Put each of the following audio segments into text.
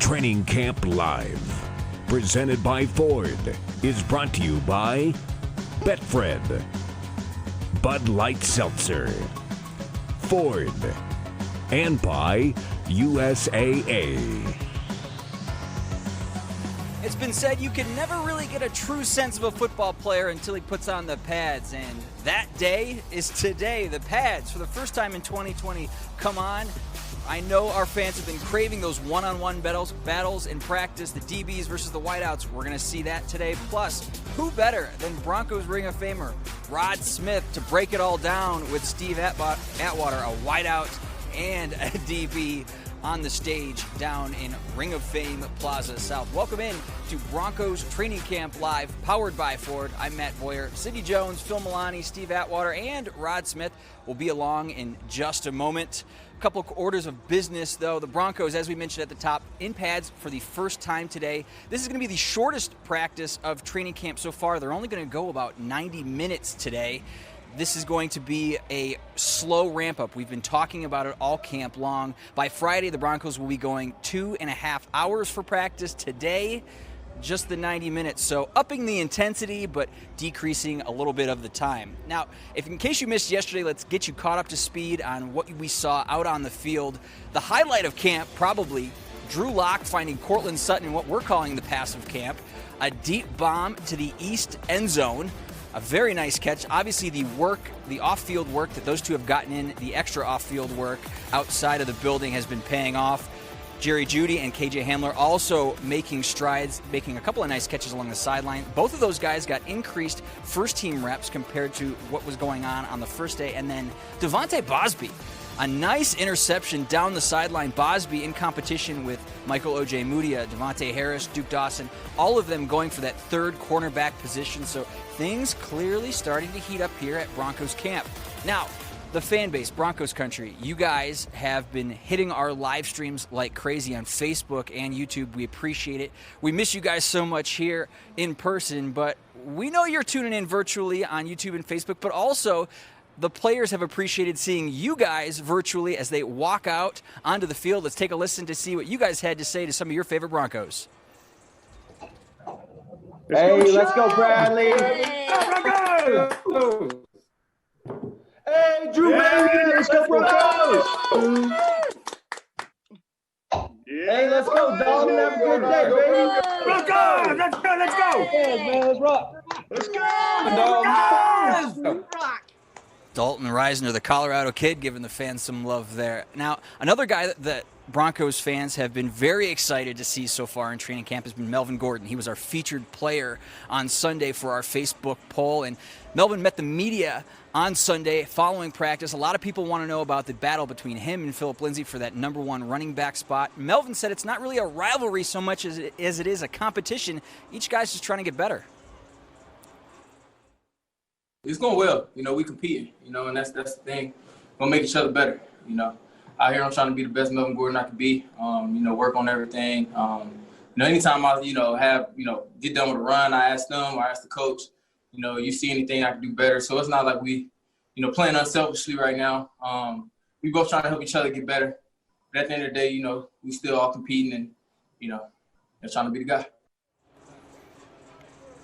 Training Camp Live, presented by Ford, is brought to you by Betfred, Bud Light Seltzer, Ford, and by USAA. It's been said you can never really get a true sense of a football player until he puts on the pads, and that day is today. The pads, for the first time in 2020, come on. I know our fans have been craving those one-on-one battles in practice, the DBs versus the wideouts. We're going to see that today. Plus, who better than Broncos Ring of Famer Rod Smith to break it all down with Steve Atwater, a wideout and a DB, on the stage down in Ring of Fame Plaza South. Welcome in to Broncos Training Camp Live, powered by Ford. I'm Matt Boyer. Sidney Jones, Phil Milani, Steve Atwater, and Rod Smith will be along in just a moment. A couple of orders of business, though. The Broncos, as we mentioned at the top, in pads for the first time today. This is going to be the shortest practice of training camp so far. They're only going to go about 90 minutes today. This is going to be a slow ramp-up. We've been talking about it all camp long. By Friday, the Broncos will be going 2.5 hours for practice. Today, just the 90 minutes. So upping the intensity, but decreasing a little bit of the time. Now, in case you missed yesterday, let's get you caught up to speed on what we saw out on the field. The highlight of camp, probably, Drew Lock finding Cortland Sutton in what we're calling the passive camp. A deep bomb to the east end zone. A very nice catch. Obviously, the off-field work that those two have gotten in, the extra off-field work outside of the building has been paying off. Jeudy and KJ Hamler also making strides, making a couple of nice catches along the sideline. Both of those guys got increased first-team reps compared to what was going on the first day. And then Devontae Bosby, a nice interception down the sideline. Bosby in competition with Michael Ojemudia, Devontae Harris, Duke Dawson, all of them going for that third cornerback position. So things clearly starting to heat up here at Broncos Camp. Now, the fan base, Broncos Country, you guys have been hitting our live streams like crazy on Facebook and YouTube. We appreciate it. We miss you guys so much here in person, but we know you're tuning in virtually on YouTube and Facebook, but also the players have appreciated seeing you guys virtually as they walk out onto the field. Let's take a listen to see what you guys had to say to some of your favorite Broncos. Hey, let's go, Bradley. Hey, Drew, baby, let's go, Broncos. Hey, let's go, Dalton. Have a good day, baby. Broncos, let's go. Yeah, man, let's rock. Let's go. Broncos. Dalton Reisner, the Colorado kid, giving the fans some love there. Now, another guy that Broncos fans have been very excited to see so far in training camp has been Melvin Gordon. He was our featured player on Sunday for our Facebook poll, and Melvin met the media on Sunday following practice. A lot of people want to know about the battle between him and Phillip Lindsay for that number one running back spot. Melvin said it's not really a rivalry so much as it is a competition. Each guy's just trying to get better. It's going well. We competing, and that's the thing. We're going to make each other better, Out here, I'm trying to be the best Melvin Gordon I can be, work on everything. Anytime I, get done with a run, I ask them or I ask the coach, you see anything I can do better. So it's not like we, playing unselfishly right now. We both trying to help each other get better. But at the end of the day, we still all competing and, trying to be the guy.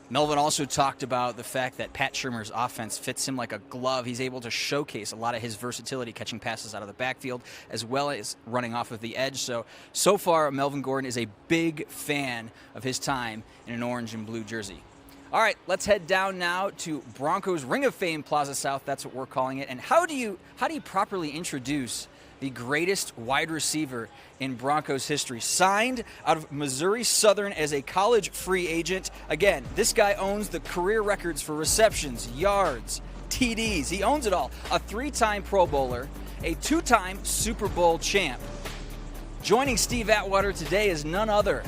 Melvin also talked about the fact that Pat Shurmur's offense fits him like a glove. He's able to showcase a lot of his versatility, catching passes out of the backfield as well as running off of the edge. So far, Melvin Gordon is a big fan of his time in an orange and blue jersey. All right, let's head down now to Broncos Ring of Fame Plaza South. That's what we're calling it. And how do you properly introduce the greatest wide receiver in Broncos history? Signed out of Missouri Southern as a college free agent. Again, this guy owns the career records for receptions, yards, TDs. He owns it all. A 3-time Pro Bowler, a 2-time Super Bowl champ. Joining Steve Atwater today is none other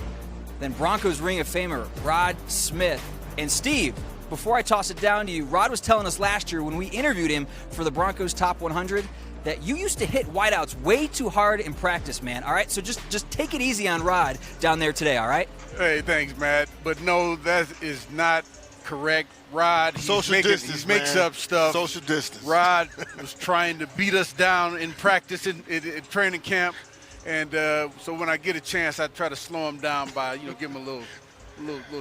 than Broncos Ring of Famer Rod Smith. And Steve, before I toss it down to you, Rod was telling us last year when we interviewed him for the Broncos Top 100 that you used to hit wideouts way too hard in practice, man. All right, so just take it easy on Rod down there today, all right? Hey, thanks, Matt. But no, that is not correct. Rod, he makes up stuff. Social distance. Rod was trying to beat us down in practice in training camp, And so when I get a chance, I try to slow him down by, give him a little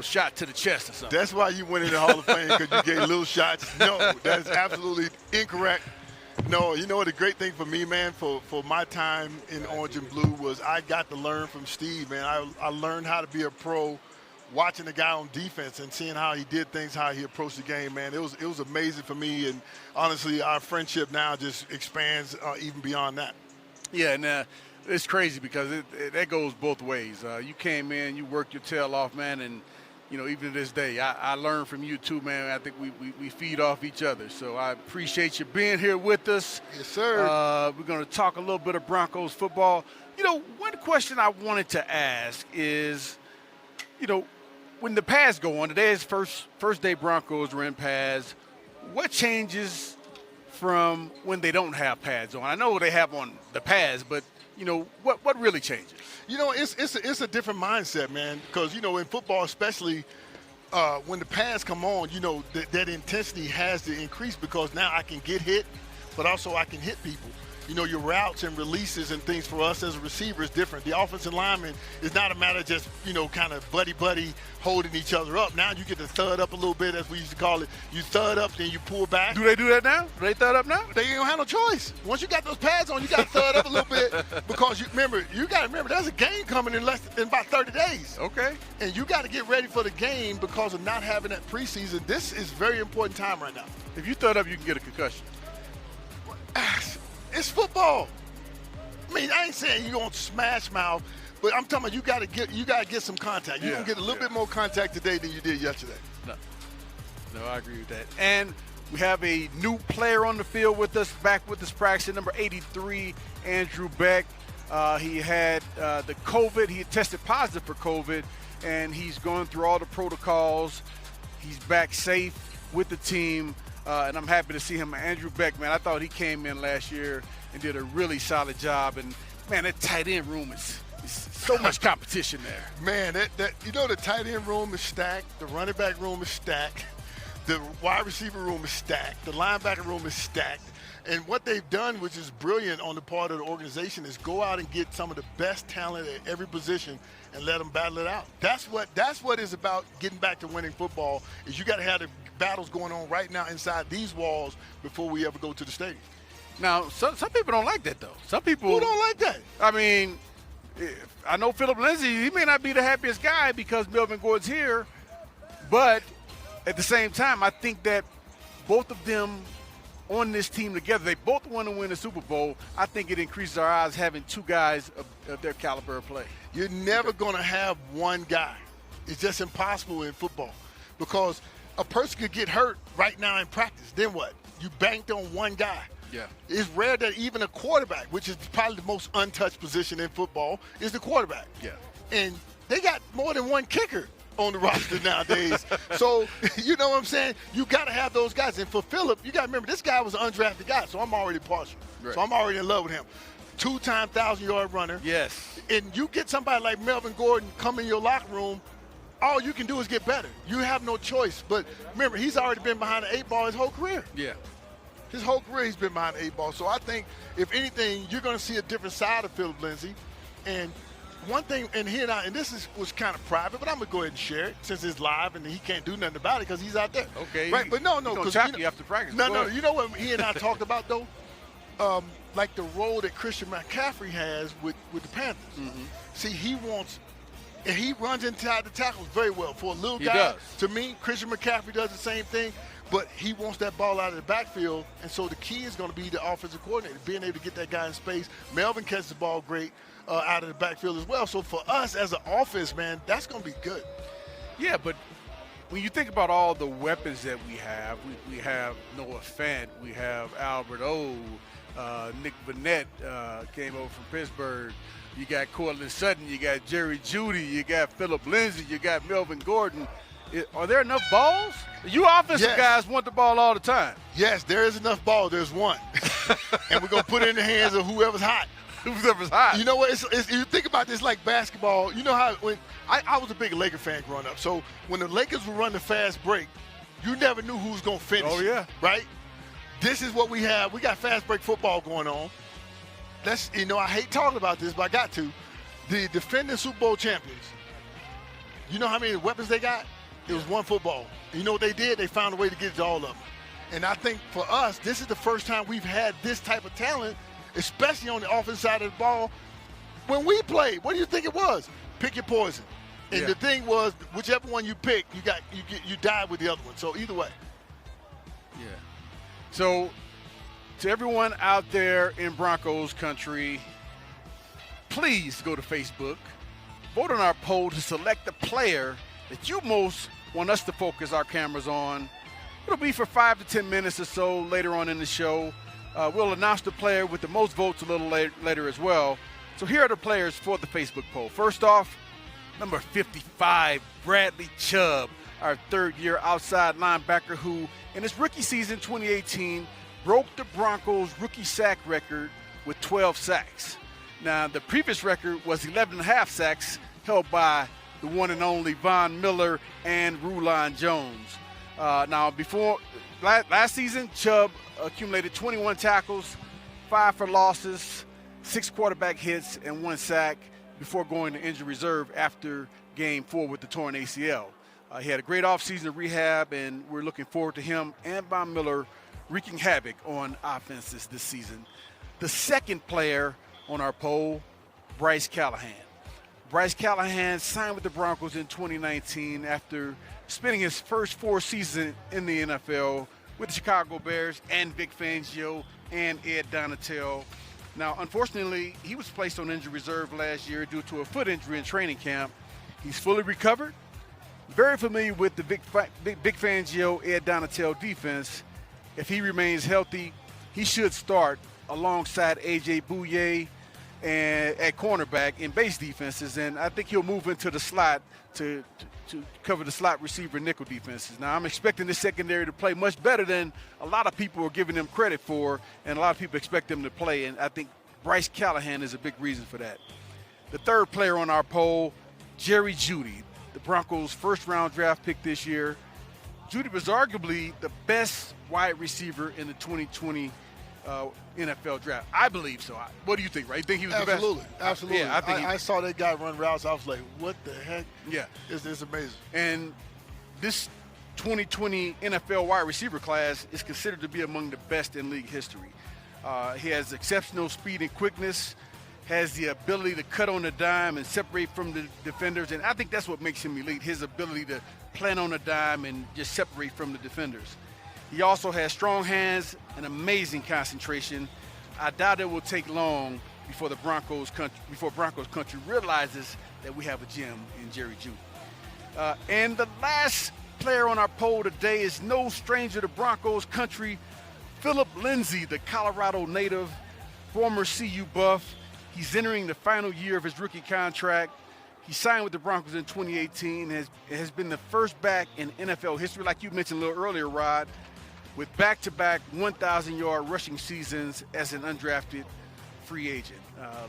shot to the chest or something. That's why you went in the Hall of Fame, because you gave little shots. No, that's absolutely incorrect. No, you know what, the great thing for me, man, for my time in Orange and Blue was I got to learn from Steve, man. I learned how to be a pro watching the guy on defense and seeing how he did things, how he approached the game, man. It was amazing for me, and honestly, our friendship now just expands even beyond that. Yeah, and it's crazy because that goes both ways. You came in, you worked your tail off, man, and even to this day, I learned from you too, man. I think we feed off each other. So I appreciate you being here with us. Yes, sir. We're going to talk a little bit of Broncos football. One question I wanted to ask is, when the pads go on, today is first day Broncos are in pads. What changes from when they don't have pads on? I know they have on the pads, but what really changes? It's a different mindset, man, because, in football especially, when the pads come on, that intensity has to increase because now I can get hit, but also I can hit people. Your routes and releases and things for us as a receiver is different. The offensive lineman is not a matter of just, kind of buddy holding each other up. Now you get to thud up a little bit, as we used to call it. You thud up, then you pull back. Do they do that now? Do they thud up now? They don't have no choice. Once you got those pads on, you got to thud up a little bit because you got to remember there's a game coming in about 30 days. Okay. And you got to get ready for the game because of not having that preseason. This is very important time right now. If you thud up, you can get a concussion. It's football. I mean, I ain't saying you're going to smash mouth, but I'm talking about you got to get some contact. You're going to get a little bit more contact today than you did yesterday. No, I agree with that. And we have a new player on the field with us, back with us practicing, number 83, Andrew Beck. He had the COVID. He had tested positive for COVID, and he's going through all the protocols. He's back safe with the team. And I'm happy to see him. Andrew Beck, man, I thought he came in last year and did a really solid job. And, man, that tight end room is so much competition there. Man, the tight end room is stacked. The running back room is stacked. The wide receiver room is stacked. The linebacker room is stacked. And what they've done, which is brilliant on the part of the organization, is go out and get some of the best talent at every position and let them battle it out. That's what is about getting back to winning football, is you got to have the battles going on right now inside these walls before we ever go to the stadium. Now, some people don't like that, though. Some people – Who don't like that? I mean, I know Philip Lindsay, he may not be the happiest guy because Melvin Gordon's here, but at the same time, I think that both of them on this team together, they both want to win the Super Bowl. I think it increases our odds having two guys of their caliber of play. You're never going to have one guy. It's just impossible in football because a person could get hurt right now in practice. Then what? You banked on one guy. Yeah. It's rare that even a quarterback, which is probably the most untouched position in football, is the quarterback. Yeah. And they got more than one kicker on the roster nowadays. So, you know what I'm saying? You got to have those guys. And for Phillip, you got to remember, this guy was an undrafted guy, so I'm already partial. Right. So I'm already in love with him. 2-time 1,000-yard runner. Yes. And you get somebody like Melvin Gordon come in your locker room, all you can do is get better. You have no choice. But remember, he's already been behind the 8-ball his whole career. Yeah. His whole career he's been behind the 8-ball. So I think, if anything, you're going to see a different side of Philip Lindsay. And one thing, and this was kind of private, but I'm going to go ahead and share it since it's live and he can't do nothing about it because he's out there. Okay. Right, but no. He's going to chop you after practice. No. You know what he and I talked about, though? Like the role that Christian McCaffrey has with the Panthers. Mm-hmm. See, he runs inside the tackles very well. For a little guy, to me, Christian McCaffrey does the same thing, but he wants that ball out of the backfield, and so the key is going to be the offensive coordinator, being able to get that guy in space. Melvin catches the ball great out of the backfield as well. So for us as an offense, man, that's going to be good. Yeah, but when you think about all the weapons that we have Noah Fant, we have Albert O, Nick Burnett came over from Pittsburgh. You got Cortland Sutton, you got Jeudy, you got Philip Lindsay, you got Melvin Gordon. Are there enough balls? You offensive guys want the ball all the time. Yes, there is enough ball. There's one. And we're going to put it in the hands of whoever's hot. Whoever's hot. You know what? You think about this like basketball. You know how when I was a big Laker fan growing up. So when the Lakers would run the fast break, you never knew who was going to finish. Oh, yeah. Right? This is what we have. We got fast break football going on. That's I hate talking about this, but I got to. The defending Super Bowl champions. You know how many weapons they got? It was one football. And you know what they did? They found a way to get it to all of them. And I think for us, this is the first time we've had this type of talent, especially on the offensive side of the ball. When we played, what do you think it was? Pick your poison. And the thing was, whichever one you pick, you died with the other one. So either way. Yeah. So to everyone out there in Broncos country, please go to Facebook, vote on our poll to select the player that you most want us to focus our cameras on. It'll be for 5 to 10 minutes or so later on in the show. We'll announce the player with the most votes a little later as well. So here are the players for the Facebook poll. First off, number 55, Bradley Chubb, our third-year outside linebacker who, in his rookie season 2018, broke the Broncos' rookie sack record with 12 sacks. Now, the previous record was 11.5 sacks held by the one and only Von Miller and Rulon Jones. Now, before last season, Chubb accumulated 21 tackles, 5 for losses, 6 quarterback hits, and 1 sack before going to injury reserve after Game 4 with the torn ACL. He had a great offseason of rehab, and we're looking forward to him and Von Miller wreaking havoc on offenses this season. The second player on our poll, Bryce Callahan. Bryce Callahan signed with the Broncos in 2019 after spending his first 4 seasons in the NFL with the Chicago Bears and Vic Fangio and Ed Donatel. Now, unfortunately, he was placed on injury reserve last year due to a foot injury in training camp. He's fully recovered, very familiar with the Vic Fangio, Ed Donatel defense. If he remains healthy, he should start alongside A.J. Bouye and at cornerback in base defenses, and I think he'll move into the slot to cover the slot receiver nickel defenses. Now, I'm expecting this secondary to play much better than a lot of people are giving them credit for, and a lot of people expect them to play, and I think Bryce Callahan is a big reason for that. The third player on our poll, Jerry Jeudy, the Broncos' first-round draft pick this year. Jeudy was arguably the best wide receiver in the 2020 NFL draft. I believe so. What do you think, right? You think he was the best? Absolutely. Yeah, I saw that guy run routes. I was like, what the heck? Yeah. It's amazing. And this 2020 NFL wide receiver class is considered to be among the best in league history. He has exceptional speed and quickness, has the ability to cut on a dime and separate from the defenders, and I think that's what makes him elite, his ability to plan on a dime and just separate from the defenders. He also has strong hands and amazing concentration. I doubt it will take long before Broncos Country realizes that we have a gem in Jerry Jeudy. And the last player on our poll today is no stranger to Broncos Country, Philip Lindsay, the Colorado native, former CU Buff. He's entering the final year of his rookie contract. He signed with the Broncos in 2018, has been the first back in NFL history, like you mentioned a little earlier, Rod, with back-to-back 1,000-yard rushing seasons as an undrafted free agent.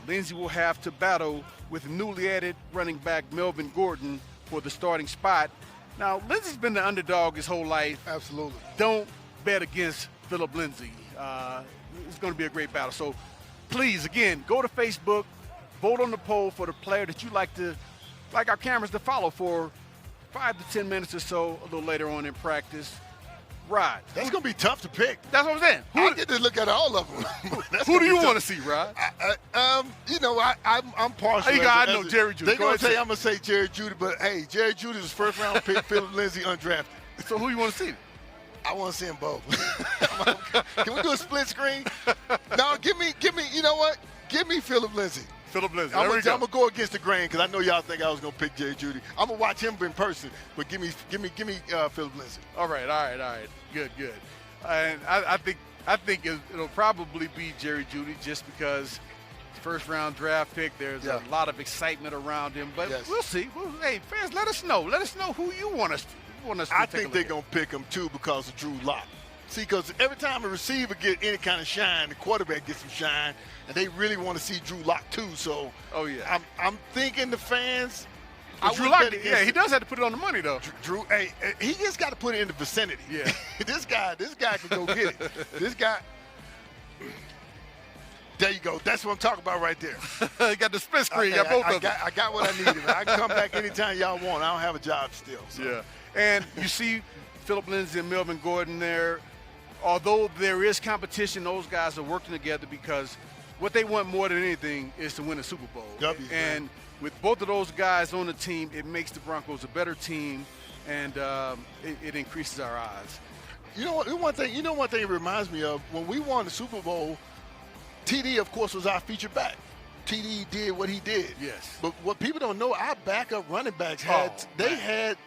Lindsay will have to battle with newly added running back Melvin Gordon for the starting spot. Now, Lindsay's been the underdog his whole life. Absolutely. Don't bet against Philip Lindsay. It's going to be a great battle. So, please, again, go to Facebook, vote on the poll for the player that you like our cameras to follow for 5 to 10 minutes or so a little later on in practice. Rod. That's going to be tough to pick. That's what I'm saying. I get to look at all of them. Who do you want to see, Rod? I'm partial. I know Jerry Jeudy. They're going to say I'm going to say Jerry Jeudy, but, hey, Jerry Jeudy was first-round pick, Philip Lindsay undrafted. So who you want to see? I want to see them both. Can we do a split screen? No, give me, you know what? Give me Philip Lindsay. Philip Lindsay. I'm going to go against the grain because I know y'all think I was going to pick Jerry Jeudy. I'm going to watch him in person, but give me Philip Lindsay. All right. Good. And I think it'll probably be Jerry Jeudy just because first-round draft pick. There's a lot of excitement around him, but we'll see. Hey, fans, let us know. Let us know who you want us to I think they're going to pick him, too, because of Drew Lock. See, because every time a receiver gets any kind of shine, the quarterback gets some shine, and they really want to see Drew Lock, too. So, I'm thinking the fans. Drew Lock, he does have to put it on the money, though. Drew, hey, he just got to put it in the vicinity. Yeah. This guy can go get it. This guy. There you go. That's what I'm talking about right there. You got the split screen. You got both of them. I got what I needed, man. I can come back anytime y'all want. I don't have a job still. So. Yeah. And you see Phillip Lindsay and Melvin Gordon there. Although there is competition, those guys are working together because what they want more than anything is to win a Super Bowl. And with both of those guys on the team, it makes the Broncos a better team, and it increases our odds. You know what? One thing it reminds me of, when we won the Super Bowl, TD, of course, was our featured back. TD did what he did. Yes. But what people don't know, our backup running backs had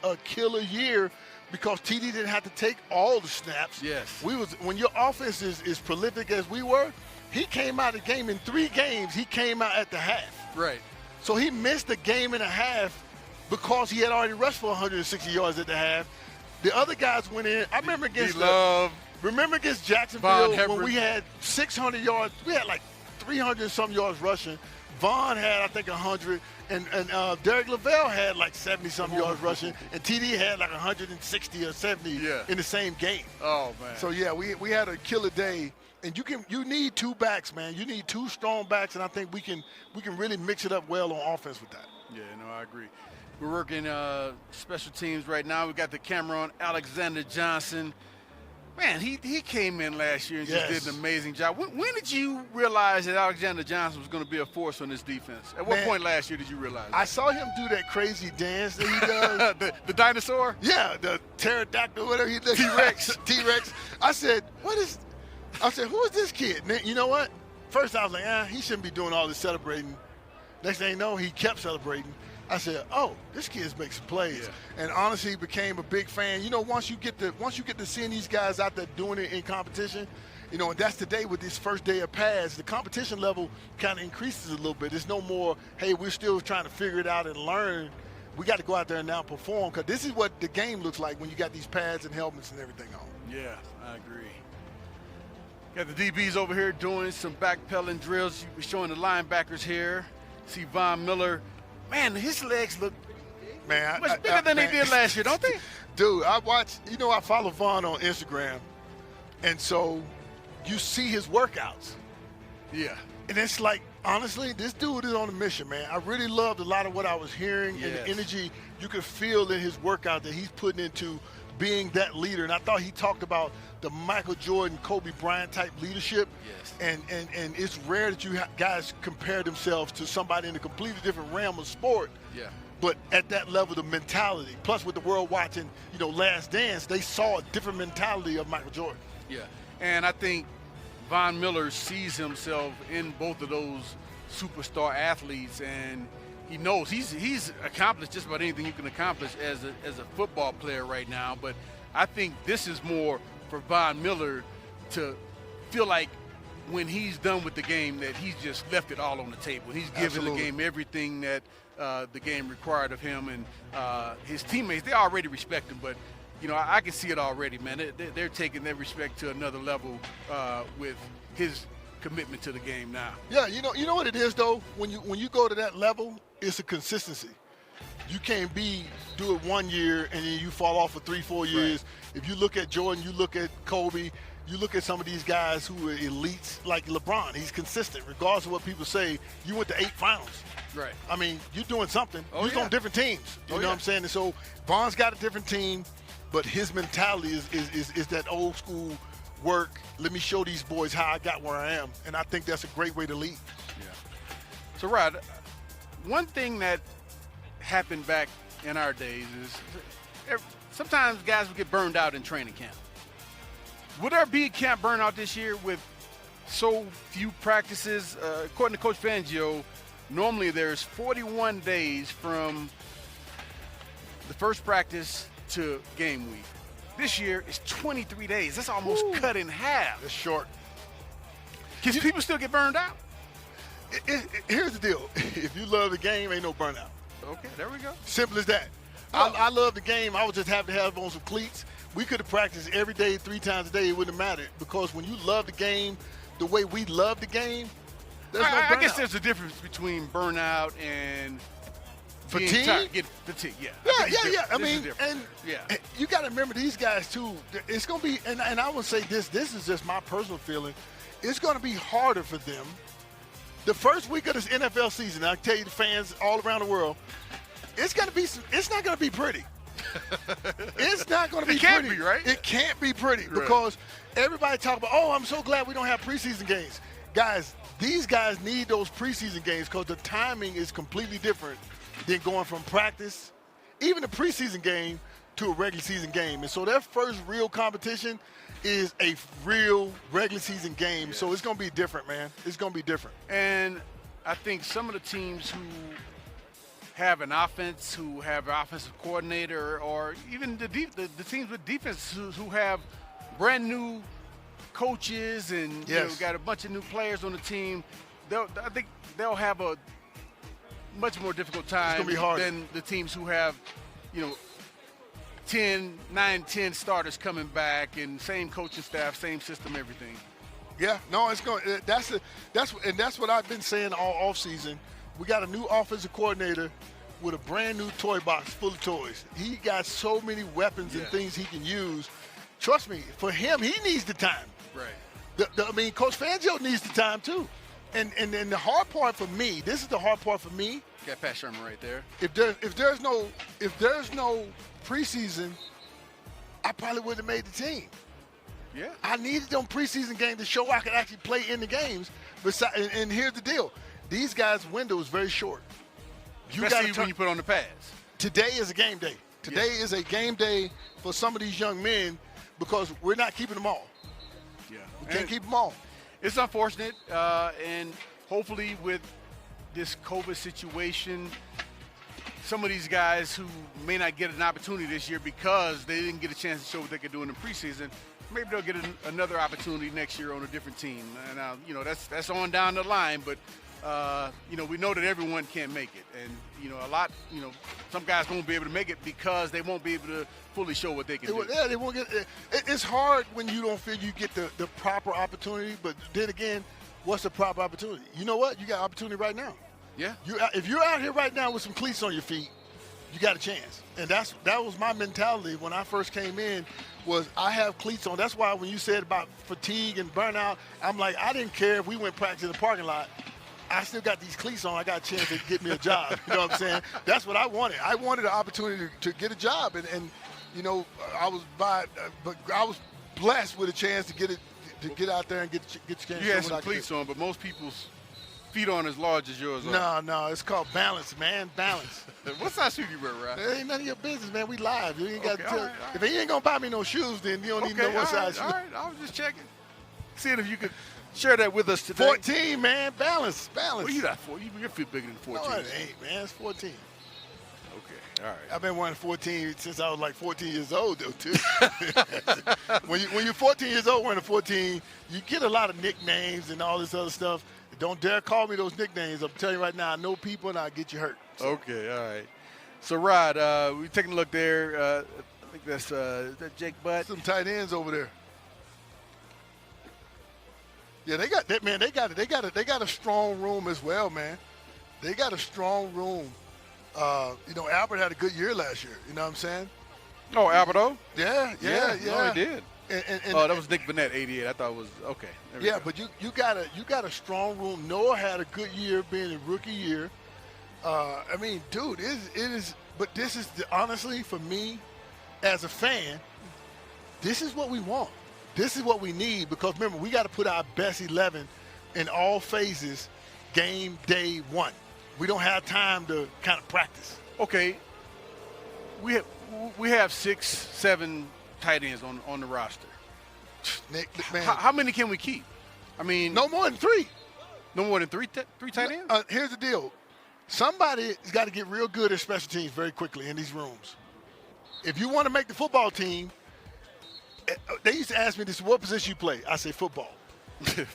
a killer year because TD didn't have to take all the snaps. Yes. When your offense is prolific as we were, he came out of the game in 3 games. He came out at the half. Right. So he missed a game and a half because he had already rushed for 160 yards at the half. The other guys went in. I remember against Jacksonville when we had 600 yards. We had like 300-some yards rushing. Vaughn had, I think, 100. And Derek Lavelle had like 70-some yards rushing. And TD had like 160 or 70 in the same game. Oh, man. So, yeah, we had a killer day. And you need 2 backs, man. You need 2 strong backs, and I think we can really mix it up well on offense with that. Yeah, no, I agree. We're working special teams right now. We got the camera on Alexander Johnson. Man, he came in last year and just did an amazing job. When did you realize that Alexander Johnson was going to be a force on this defense? At what point last year did you realize that? I saw him do that crazy dance that he does. the dinosaur? Yeah, the pterodactyl, whatever he does. T-Rex. I said, who is this kid? And you know what? First I was like, he shouldn't be doing all this celebrating. Next thing you know, he kept celebrating. I said, oh, this kid's making some plays. Yeah. And honestly, became a big fan. You know, once you get to seeing these guys out there doing it in competition, you know, and that's today with this first day of pads, the competition level kind of increases a little bit. There's no more, hey, we're still trying to figure it out and learn. We got to go out there and now perform, because this is what the game looks like when you got these pads and helmets and everything on. Yeah, I agree. Got the DBs over here doing some backpedaling drills. We're showing the linebackers here. See Von Miller. Man, his legs look much bigger than they did last year, don't they? Dude, I follow Von on Instagram, and so you see his workouts. Yeah. And it's like, honestly, this dude is on a mission, man. I really loved a lot of what I was hearing and the energy you could feel in his workout that he's putting into being that leader. And I thought he talked about the Michael Jordan, Kobe Bryant type leadership. Yes. And it's rare that you guys compare themselves to somebody in a completely different realm of sport. Yeah. But at that level, the mentality, plus with the world watching, Last Dance, they saw a different mentality of Michael Jordan. Yeah. And I think Von Miller sees himself in both of those superstar athletes, and he knows he's accomplished just about anything you can accomplish as a football player right now. But I think this is more for Von Miller to feel like when he's done with the game that he's just left it all on the table. He's given the game everything that the game required of him, and his teammates, they already respect him, but I can see it already, man. They're taking their respect to another level with his commitment to the game now. Yeah, you know what it is though. When you go to that level, it's a consistency. You can't do it 1 year and then you fall off for 3-4 years. Right. If you look at Jordan, you look at Kobe, you look at some of these guys who are elites like LeBron. He's consistent, regardless of what people say. You went to 8 finals. Right. I mean, you're doing something. You're on different teams. You know what I'm saying? And so Von's got a different team, but his mentality is that old school work. Let me show these boys how I got where I am, and I think that's a great way to lead. Yeah. So, Rod, one thing that happened back in our days is sometimes guys would get burned out in training camp. Would there be a camp burnout this year with so few practices? According to Coach Fangio, normally there's 41 days from the first practice to game week. This year it's 23 days. That's almost cut in half. It's short. Can people still get burned out? Here's the deal. If you love the game, ain't no burnout. Okay, there we go. Simple as that. I love the game. I would just have to have on some cleats. We could have practiced every day, 3 times a day. It wouldn't have mattered, because when you love the game the way we love the game, there's no burnout. I guess there's a difference between burnout and fatigue. Fatigue, yeah. Yeah. I mean, and you got to remember these guys too. It's going to be, and I would say this is just my personal feeling. It's going to be harder for them The first week of this NFL season, I tell you, the fans all around the world, it's not going to be pretty. It's not going to be pretty. It can't be, right? It can't be pretty Right. because everybody talk about, oh, I'm so glad we don't have preseason games. Guys, these guys need those preseason games because the timing is completely different than going from practice, even a preseason game, to a regular season game. And so their first real competition is a real regular season game. Yes. So it's going to be different, man. It's going to be different. And I think some of the teams who have an offense, who have an offensive coordinator, or even the teams with defense who have brand new coaches and got a bunch of new players on the team, I think they'll have a much more difficult time than the teams who have, 9-10 starters coming back and same coaching staff, same system, everything. Yeah, no, it's going. That's what I've been saying all offseason. We got a new offensive coordinator with a brand new toy box full of toys. He got so many weapons and things he can use. Trust me, for him, he needs the time. Right. Coach Fangio needs the time too. And the hard part for me, this is the hard part for me. Got Pat Sherman right there. If there's no preseason, I probably wouldn't have made the team. Yeah. I needed them preseason games to show I could actually play in the games. And here's the deal. These guys' window is very short. Especially when you put on the pads. Today is a game day. Today is a game day for some of these young men because we're not keeping them all. Yeah. We can't keep them all. It's unfortunate, and hopefully with this COVID situation, some of these guys who may not get an opportunity this year because they didn't get a chance to show what they could do in the preseason, maybe they'll get another opportunity next year on a different team. And that's on down the line, but we know that everyone can't make it, and some guys won't be able to make it because they won't be able to fully show what they can do. Yeah, they won't get. It's hard when you don't feel you get the proper opportunity. But then again, what's the proper opportunity? You know what? You got opportunity right now. Yeah. If you're out here right now with some cleats on your feet, you got a chance. And that was my mentality when I first came in. Was I have cleats on. That's why when you said about fatigue and burnout, I'm like, I didn't care if we went practice in the parking lot. I still got these cleats on. I got a chance to get me a job. You know what I'm saying? That's what I wanted. I wanted an opportunity to get a job, and I was blessed with a chance to get out there and get a chance. You had some cleats on, but most people's feet aren't as large as yours are. No, it's called balance, man. Balance. What size shoe you wear, Rod? It ain't none of your business, man. We live. You ain't got to tell. All right. If he ain't gonna buy me no shoes, then you don't need to know what size shoe. All right, I was just checking, seeing if you could share that with us today. 14, man. Balance. Well, you're not 14. Your feet bigger than 14. No, it ain't, man. It's 14. Okay, all right. I've been wearing 14 since I was like 14 years old, though, too. when you're 14 years old wearing a 14, you get a lot of nicknames and all this other stuff. Don't dare call me those nicknames. I'm telling you right now, I know people and I'll get you hurt. So. Okay, all right. So, Rod, we're taking a look there. I think that's is that Jake Butt? Some tight ends over there. Yeah, they got that, man. They got a strong room as well, man. They got a strong room. Albert had a good year last year. You know what I'm saying? Oh, Alberto? Yeah. No, he did. And that was Nick Vanette, 88. I thought it was okay. Yeah, but you got a strong room. Noah had a good year being a rookie year. Dude, it is. But this is honestly for me, as a fan, this is what we want. This is what we need because remember we got to put our best 11 in all phases, game day one. We don't have time to kind of practice. Okay, we have 6-7 tight ends on the roster. Nick, man, how many can we keep? I mean, no more than 3. No more than three tight ends? Here's the deal. Somebody's got to get real good at special teams very quickly in these rooms. If you want to make the football team, they used to ask me this, what position you play? I say football.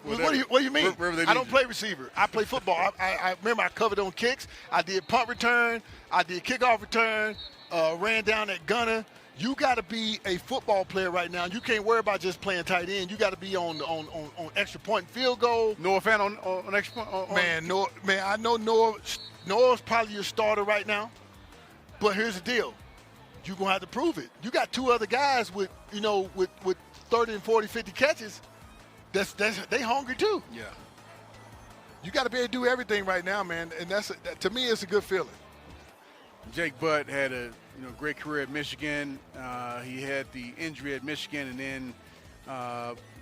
What do you mean? I don't play receiver. I play football. I remember I covered on kicks. I did punt return. I did kickoff return. Ran down at gunner. You got to be a football player right now. You can't worry about just playing tight end. You got to be on extra point and field goal. Noah fan on extra point? Man, I know Noah's probably your starter right now. But here's the deal. You're going to have to prove it. You got 2 other guys with 30 and 40, 50 catches. They hungry too. Yeah. you got to be able to do everything right now, man. And to me, it's a good feeling. Jake Butt had a great career at Michigan. He had the injury at Michigan, and then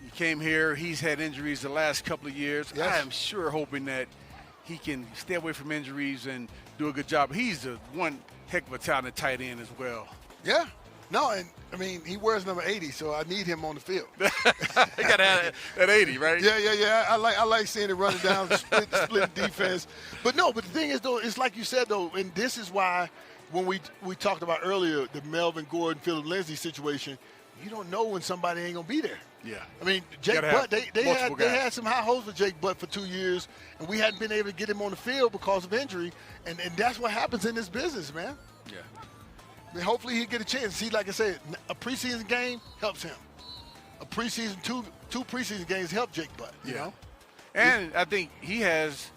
he came here. He's had injuries the last couple of years. Yes. I am sure hoping that he can stay away from injuries and do a good job. He's one heck of a talented tight end as well. Yeah. No, and I mean, he wears number 80, so I need him on the field. He got that 80, right? Yeah. I like seeing it running down, split defense. But the thing is, though, it's like you said, though, and this is why when we talked about earlier the Melvin Gordon, Phillip Lindsay situation, you don't know when somebody ain't gonna be there. Yeah. I mean, Jake Butt, they had some high hopes for Jake Butt for 2 years, and we hadn't been able to get him on the field because of injury, and that's what happens in this business, man. Yeah. I mean, hopefully he get a chance. See, like I said, a preseason game helps him. A preseason, two preseason games help Jake Butt. You know? And I think he has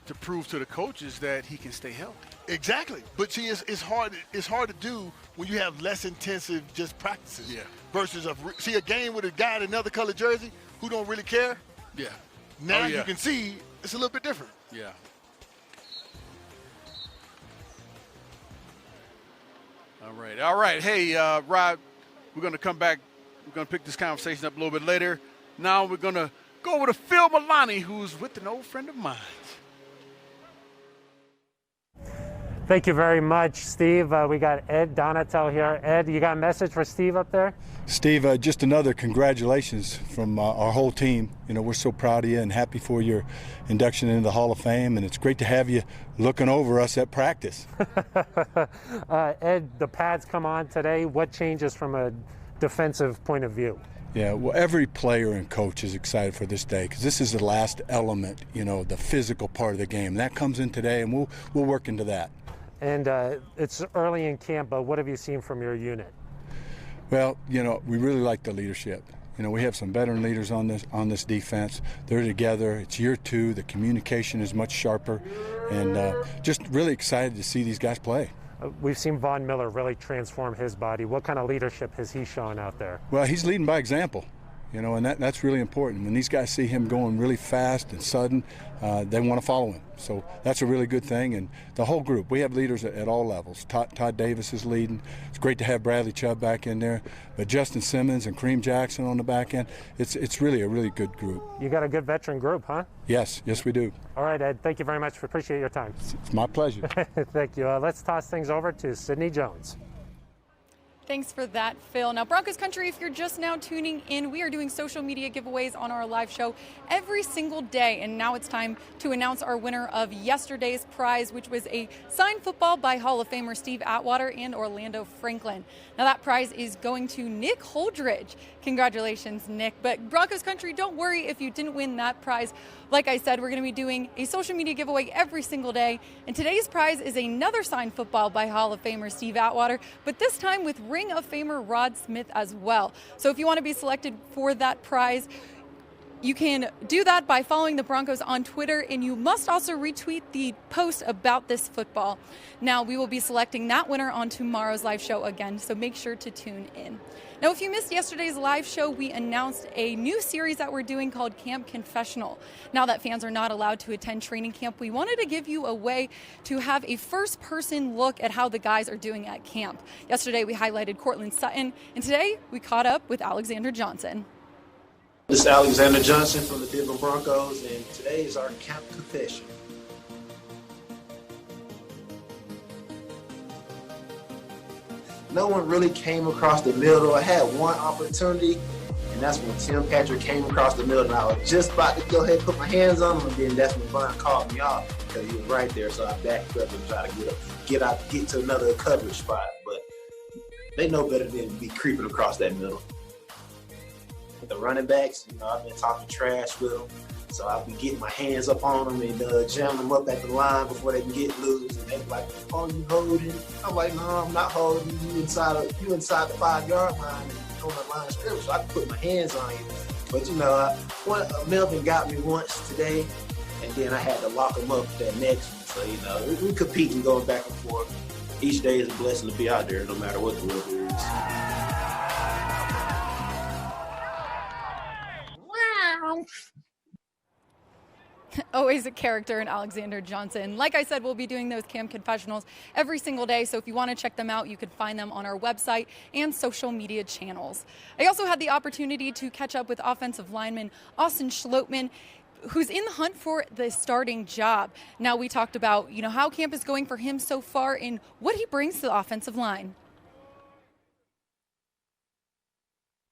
to prove to the coaches that he can stay healthy. Exactly. But see, it's hard to do when you have less intensive just practices. Yeah. Versus a game with a guy in another color jersey who don't really care. Yeah. Now you can see it's a little bit different. Yeah. All right. Hey, Rod, we're going to come back. We're going to pick this conversation up a little bit later. Now we're going to go over to Phil Milani, who's with an old friend of mine. Thank you very much, Steve. We got Ed Donatel here. Ed, you got a message for Steve up there? Steve, just another congratulations from our whole team. We're so proud of you and happy for your induction into the Hall of Fame, and it's great to have you looking over us at practice. Ed, the pads come on today. What changes from a defensive point of view? Yeah, well, every player and coach is excited for this day because this is the last element, the physical part of the game. That comes in today, and we'll work into that. And it's early in camp, but what have you seen from your unit? Well, we really like the leadership. We have some veteran leaders on this defense. They're together. It's year 2. The communication is much sharper, and just really excited to see these guys play. We've seen Von Miller really transform his body. What kind of leadership has he shown out there? Well, he's leading by example. And that's really important. When these guys see him going really fast and sudden, they want to follow him. So that's a really good thing. And the whole group, we have leaders at all levels. Todd Davis is leading. It's great to have Bradley Chubb back in there. But Justin Simmons and Kareem Jackson on the back end, it's really a really good group. You got a good veteran group, huh? Yes, we do. All right, Ed, thank you very much. Appreciate your time. It's my pleasure. Thank you. Let's toss things over to Sydney Jones. Thanks for that, Phil. Now, Broncos Country, if you're just now tuning in, we are doing social media giveaways on our live show every single day. And now it's time to announce our winner of yesterday's prize, which was a signed football by Hall of Famer Steve Atwater and Orlando Franklin. Now, that prize is going to Nick Holdridge. Congratulations, Nick. But Broncos Country, don't worry if you didn't win that prize. Like I said, we're going to be doing a social media giveaway every single day. And today's prize is another signed football by Hall of Famer Steve Atwater, but this time with Ring of Famer Rod Smith as well. So if you want to be selected for that prize, you can do that by following the Broncos on Twitter, and you must also retweet the post about this football. Now, we will be selecting that winner on tomorrow's live show again, so make sure to tune in. Now, if you missed yesterday's live show, we announced a new series that we're doing called Camp Confessional. Now that fans are not allowed to attend training camp, we wanted to give you a way to have a first-person look at how the guys are doing at camp. Yesterday, we highlighted Cortland Sutton, and today we caught up with Alexander Johnson. This is Alexander Johnson from the Denver Broncos, and today is our camp confession. No one really came across the middle. I had one opportunity, and that's when Tim Patrick came across the middle, and I was just about to go ahead and put my hands on him, and then that's when Von called me off because he was right there, so I backed up and tried to get to another coverage spot. But they know better than to be creeping across that middle. The running backs, I've been talking trash with them, so I'll be getting my hands up on them and jamming them up at the line before they can get loose. And they're like, "Oh, you holding?" I'm like, "No, I'm not holding. You inside the 5-yard line and on the line of scrimmage, so I can put my hands on you." But Melvin got me once today, and then I had to lock him up that next one. So we competing, going back and forth. Each day is a blessing to be out there, no matter what the weather is. Always a character in Alexander Johnson. Like I said, we'll be doing those camp confessionals every single day. So if you want to check them out, you can find them on our website and social media channels. I also had the opportunity to catch up with offensive lineman Austin Schlottman, who's in the hunt for the starting job. Now, we talked about, how camp is going for him so far and what he brings to the offensive line.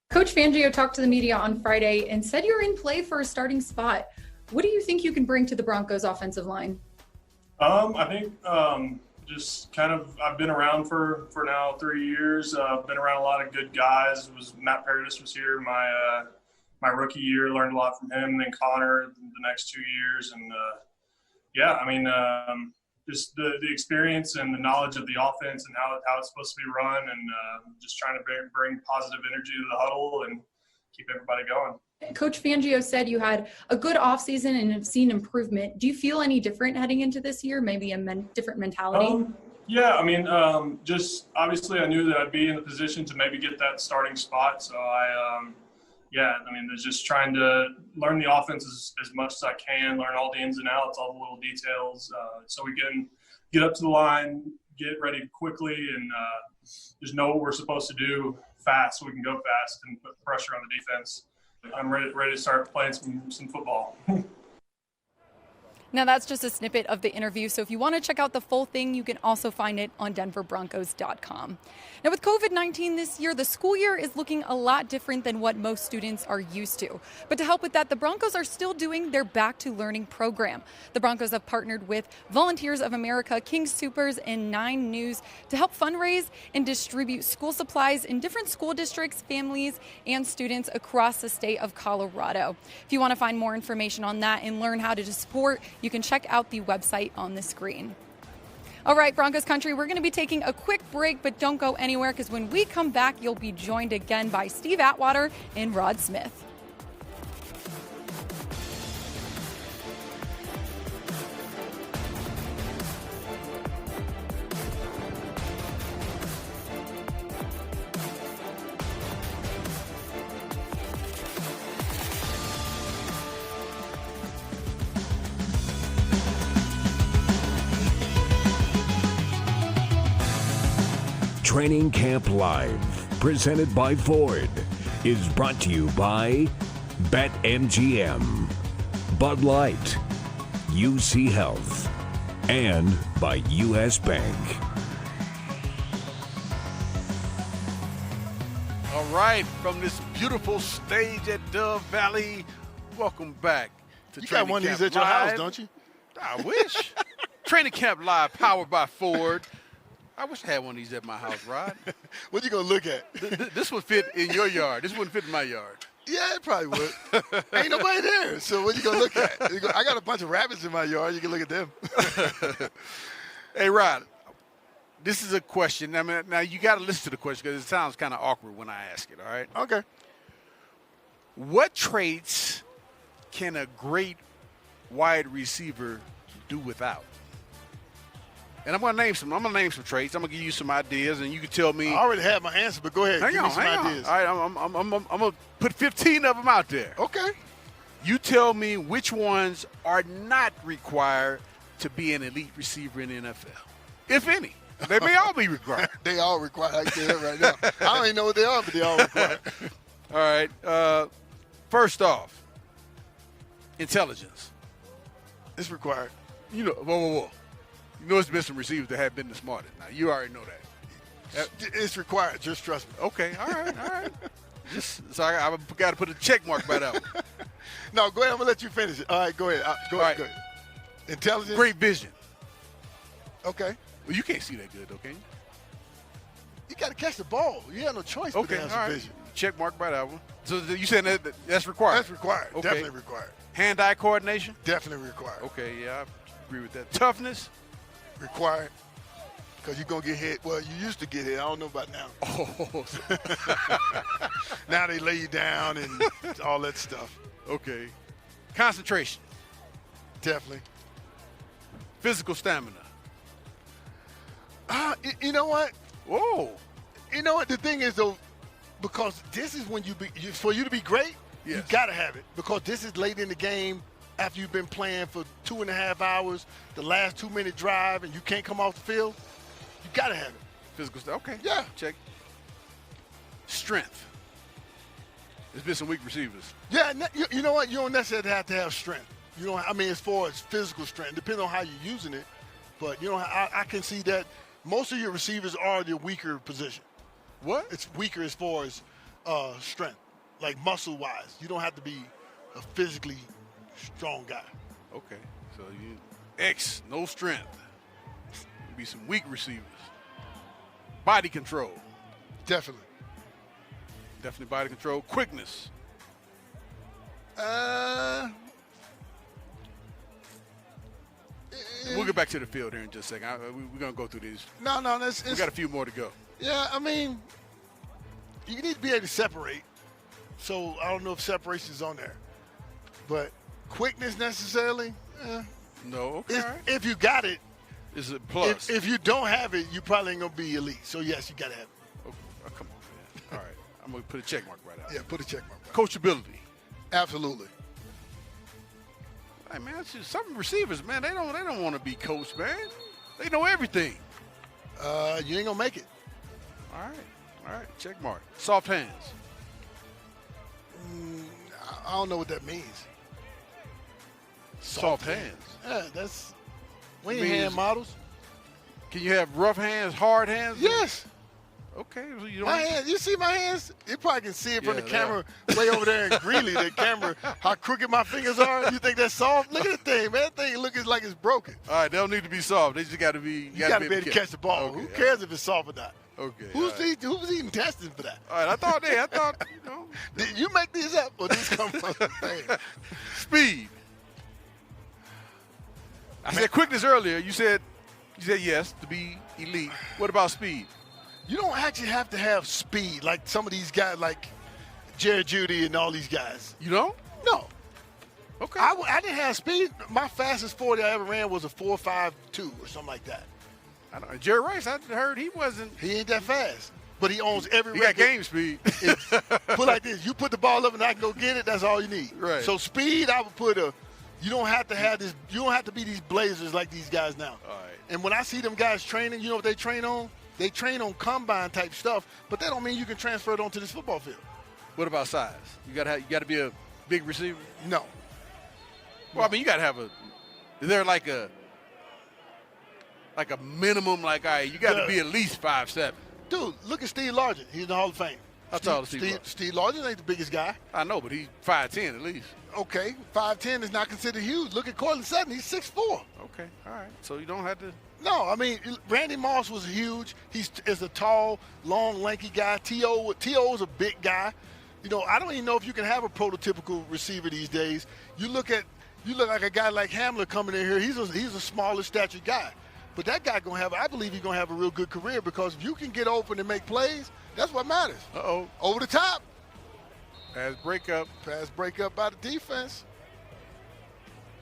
Coach Fangio talked to the media on Friday and said you're in play for a starting spot. What do you think you can bring to the Broncos offensive line? I think just kind of, I've been around for now 3 years. I've been around a lot of good guys. Matt Paradis was here my rookie year, learned a lot from him, and then Connor the next 2 years. And just the experience and the knowledge of the offense and how it's supposed to be run, and just trying to bring positive energy to the huddle and keep everybody going. Coach Fangio said you had a good offseason and have seen improvement. Do you feel any different heading into this year, maybe a different mentality? Just obviously I knew that I'd be in the position to maybe get that starting spot. So there's just trying to learn the offense as much as I can, learn all the ins and outs, all the little details, so we can get up to the line, get ready quickly, and just know what we're supposed to do fast so we can go fast and put pressure on the defense. I'm ready to start playing some football. Now, that's just a snippet of the interview, so if you want to check out the full thing, you can also find it on denverbroncos.com. Now, with COVID-19 this year, the school year is looking a lot different than what most students are used to. But to help with that, the Broncos are still doing their Back to Learning program. The Broncos have partnered with Volunteers of America, King Soopers, and 9 News to help fundraise and distribute school supplies in different school districts, families, and students across the state of Colorado. If you want to find more information on that and learn how to support, you can check out the website on the screen. All right, Broncos Country, we're going to be taking a quick break, but don't go anywhere because when we come back, you'll be joined again by Steve Atwater and Rod Smith. Training Camp Live, presented by Ford, is brought to you by BetMGM, Bud Light, UC Health, and by U.S. Bank. All right, from this beautiful stage at Dove Valley, welcome back to You Training got one of Camp these at your Live. house, don't you? I wish. Training Camp Live, powered by Ford. I wish I had one of these at my house, Rod. What you gonna look at? This would fit in your yard. This wouldn't fit in my yard. Yeah, it probably would. Ain't nobody there, so what you gonna look at? I got a bunch of rabbits in my yard. You can look at them. Hey, Rod, this is a question. I mean, now you got to listen to the question because it sounds kind of awkward when I ask it, all right? Okay. What traits can a great wide receiver do without? And I'm gonna name some traits. I'm gonna give you some ideas, and you can tell me. I already have my answer, but go ahead. Hang Give on. me some ideas. All right, I'm gonna put 15 of them out there. Okay. You tell me which ones are not required to be an elite receiver in the NFL, if any. They may all be required. They all required. I can tell you right now. I don't even know what they are, but they all required. All right. First off, intelligence. It's required. You know, whoa. You know, there's been some receivers that have been the smartest. Now, you already know that. It's required. Just trust me. Okay, all right. So I got to put a check mark by that one. No, go ahead. I'm going to let you finish it. All right, go ahead. Go ahead. Intelligence. Great vision. Okay. Well, you can't see that good, though, can you? You got to catch the ball. You have no choice but to have some vision. Check mark by that one. So you saying that's required? That's required. Okay. Definitely required. Hand-eye coordination? Definitely required. Okay, yeah, I agree with that. Toughness? Required. Because you're going to get hit. Well, you used to get hit. I don't know about now. Oh. Now they lay you down and all that stuff. Okay. Concentration? Definitely. Physical stamina? You know what? Whoa. You know what? The thing is, though, because this is when for you to be great, yes, you got to have it. Because this is late in the game after you've been playing for 2.5 hours, the last 2-minute drive, and you can't come off the field, you got to have it. Physical stuff. Okay. Yeah. Check. Strength. There's been some weak receivers. Yeah, you know what? You don't necessarily have to have strength. You know, I mean, as far as physical strength, depending on how you're using it. But, you know, I can see that most of your receivers are the weaker position. What? It's weaker as far as strength, like muscle-wise. You don't have to be a physically strong guy. Okay. So no strength. Be some weak receivers. Body control. Definitely body control. Quickness. We'll get back to the field here in just a second. We're going to go through these. No, we got a few more to go. Yeah, I mean, you need to be able to separate. So I don't know if separation is on there. But quickness necessarily? No, okay. If you got it. It's a plus. If you don't have it, you probably ain't going to be elite. So, yes, you got to have it. Oh, come on, man. All right. I'm going to put a check mark right out. Yeah, put a check mark. Right. Coachability. Absolutely. Hey, man, some receivers, man, they don't want to be coached, man. They know everything. You ain't going to make it. All right. Check mark. Soft hands. I don't know what that means. Soft hands. Yeah, we ain't hand models. Can you have rough hands, hard hands? Yes. Okay. So my hands, you see my hands? You probably can see it from the camera way over there in Greeley, the camera, how crooked my fingers are. You think that's soft? Look at the thing, man. That thing looks like it's broken. All right, they don't need to be soft. They just got to be. You got to be able to catch the ball. Okay, who cares if it's soft or not? Okay. Who's eating testing for that? All right, I thought, you know. Did you make these up or these come from the thing? Speed. I said quickness earlier. You said yes to be elite. What about speed? You don't actually have to have speed like some of these guys, like Jeudy and all these guys. You don't? No. Okay. I didn't have speed. My fastest 40 I ever ran was a 4.52 or something like that. I know. Jerry Rice, I heard he wasn't. He ain't that fast, but he owns every. He record. got game speed. Put like this: you put the ball up and I can go get it. That's all you need. Right. So speed, I would put You don't have to have this. You don't have to be these blazers like these guys now. All right. And when I see them guys training, you know what they train on? They train on combine type stuff, but that don't mean you can transfer it onto this football field. What about size? You got to be a big receiver. No. Well, I mean, you got to have a. Is there like a minimum? Like, all right, you got to be at least 5'7". Dude, look at Steve Largent. He's in the Hall of Fame. How tall is Steve? Steve Largent ain't the biggest guy. I know, but he's 5'10" at least. Okay, 5'10" is not considered huge. Look at Cortland Sutton. He's 6'4". Okay, all right. So you don't have to. No, I mean, Randy Moss was huge. He's a tall, long, lanky guy. T.O. is a big guy. You know, I don't even know if you can have a prototypical receiver these days. You look like a guy like Hamler coming in here. He's a smaller statured guy. But that guy I believe he's going to have a real good career because if you can get open and make plays, that's what matters. Uh-oh. Over the top. Pass breakup. Pass breakup by the defense.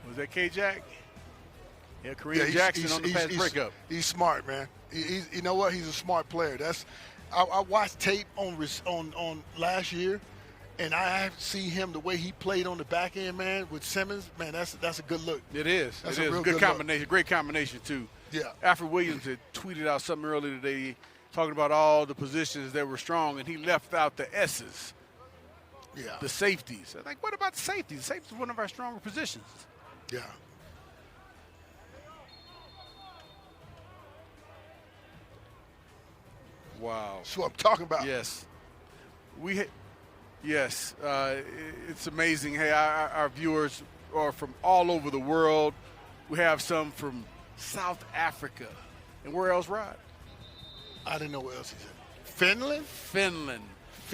Was that K-Jack? Yeah, Kareem Jackson on the pass breakup. He's smart, man. You know what? He's a smart player. I watched tape on last year, and I see him the way he played on the back end, man, with Simmons. Man, that's a good look. It is. That's a real good combination. Look. Great combination too. Yeah. Alfred Williams had tweeted out something earlier today, talking about all the positions that were strong, and he left out the S's. Yeah. The safeties. Like, what about the safeties? The safeties is one of our stronger positions. Yeah. Wow. That's what I'm talking about. Yes. Yes. It's amazing. Hey, our viewers are from all over the world. We have some from South Africa. And where else, Rod? I didn't know where else he's at. Finland,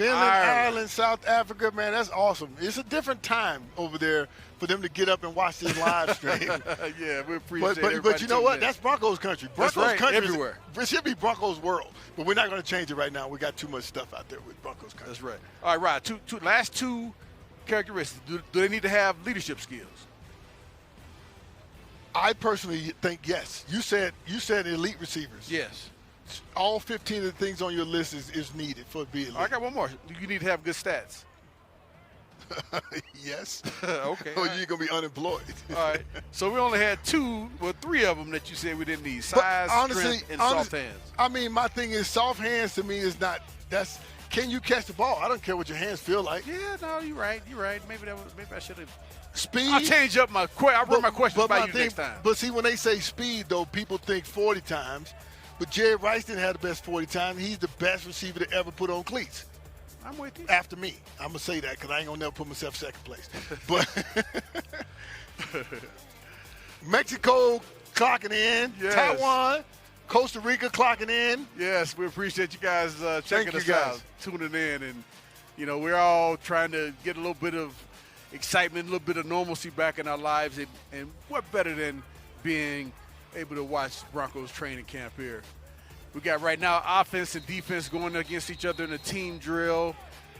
Ireland, South Africa, man, that's awesome. It's a different time over there for them to get up and watch this live stream. Yeah, we appreciate it. But you know what? That's Broncos country. Broncos country everywhere. It should be Broncos world, but we're not going to change it right now. We got too much stuff out there with Broncos country. That's right. All right, Rod. Last two characteristics. Do they need to have leadership skills? I personally think yes. You said elite receivers. Yes. All 15 of the things on your list is needed for being elite. I got one more. You need to have good stats. Yes. Okay. Or you're going to be unemployed. All right. So we only had 3 of them that you said we didn't need. Size, strength, and soft hands. I mean, my thing is soft hands to me is not – can you catch the ball? I don't care what your hands feel like. Yeah, no, you're right. Maybe I should have – Speed. I'll change up my I'll run my questions by you next time. But see, when they say speed, though, people think 40 times. But Jerry Rice didn't have the best 40 times. He's the best receiver to ever put on cleats. I'm with you. After me. I'm going to say that because I ain't going to never put myself second place. But Mexico clocking in. Yes. Taiwan, Costa Rica clocking in. Yes, we appreciate you guys checking us out, tuning in. And, we're all trying to get a little bit of excitement, a little bit of normalcy back in our lives. And what better than being able to watch Broncos training camp here. We got right now offense and defense going against each other in a team drill.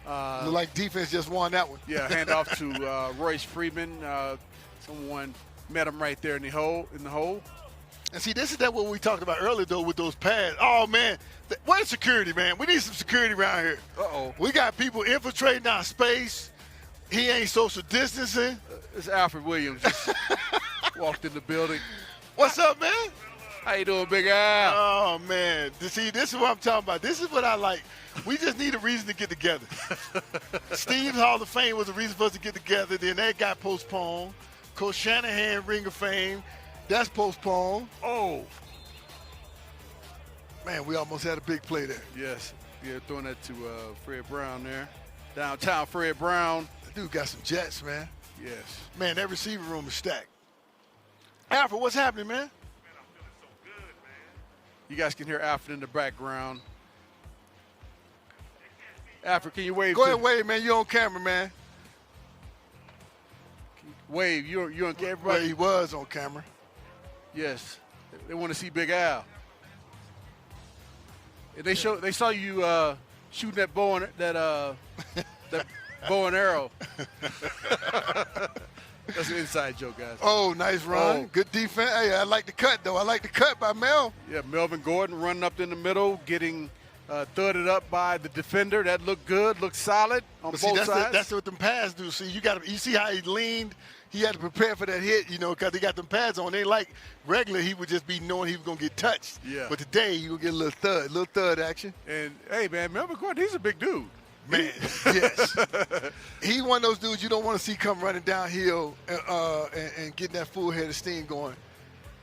Look like defense just won that one. Yeah, handoff to Royce Freeman. Someone met him right there in the hole. And see, this is what we talked about earlier, though, with those pads. Oh, man, where's security, man? We need some security around here. Uh-oh. We got people infiltrating our space. He ain't social distancing. It's Alfred Williams just walked in the building. What's up, man? How you doing, Big Al? Oh, man. See, this is what I'm talking about. This is what I like. We just need a reason to get together. Steve's Hall of Fame was a reason for us to get together. Then that got postponed. Coach Shanahan Ring of Fame, that's postponed. Oh. Man, we almost had a big play there. Yes. Yeah, throwing that to Fred Brown there. Downtown Fred Brown. That dude got some jets, man. Yes. Man, that receiver room is stacked. Alfred, what's happening, man? You guys can hear Alfred in the background. Alfred, can you wave? Go ahead, wave, man. You're on camera, man. Wave. You're on camera. Well, he was on camera. Yes. They want to see Big Al. They saw you shooting that bow and that bow and arrow. That's an inside joke, guys. Oh, nice run. Oh. Good defense. Hey, I like the cut, though. I like the cut by Mel. Yeah, Melvin Gordon running up in the middle, getting thudded up by the defender. That looked good, looked solid on both sides. That's what them pads do. See, you see how he leaned? He had to prepare for that hit, because he got them pads on. They like regular, he would just be knowing he was going to get touched. Yeah. But today, you will get a little thud action. And, hey, man, Melvin Gordon, he's a big dude. Man, yes. He one of those dudes you don't want to see come running downhill and getting that full head of steam going.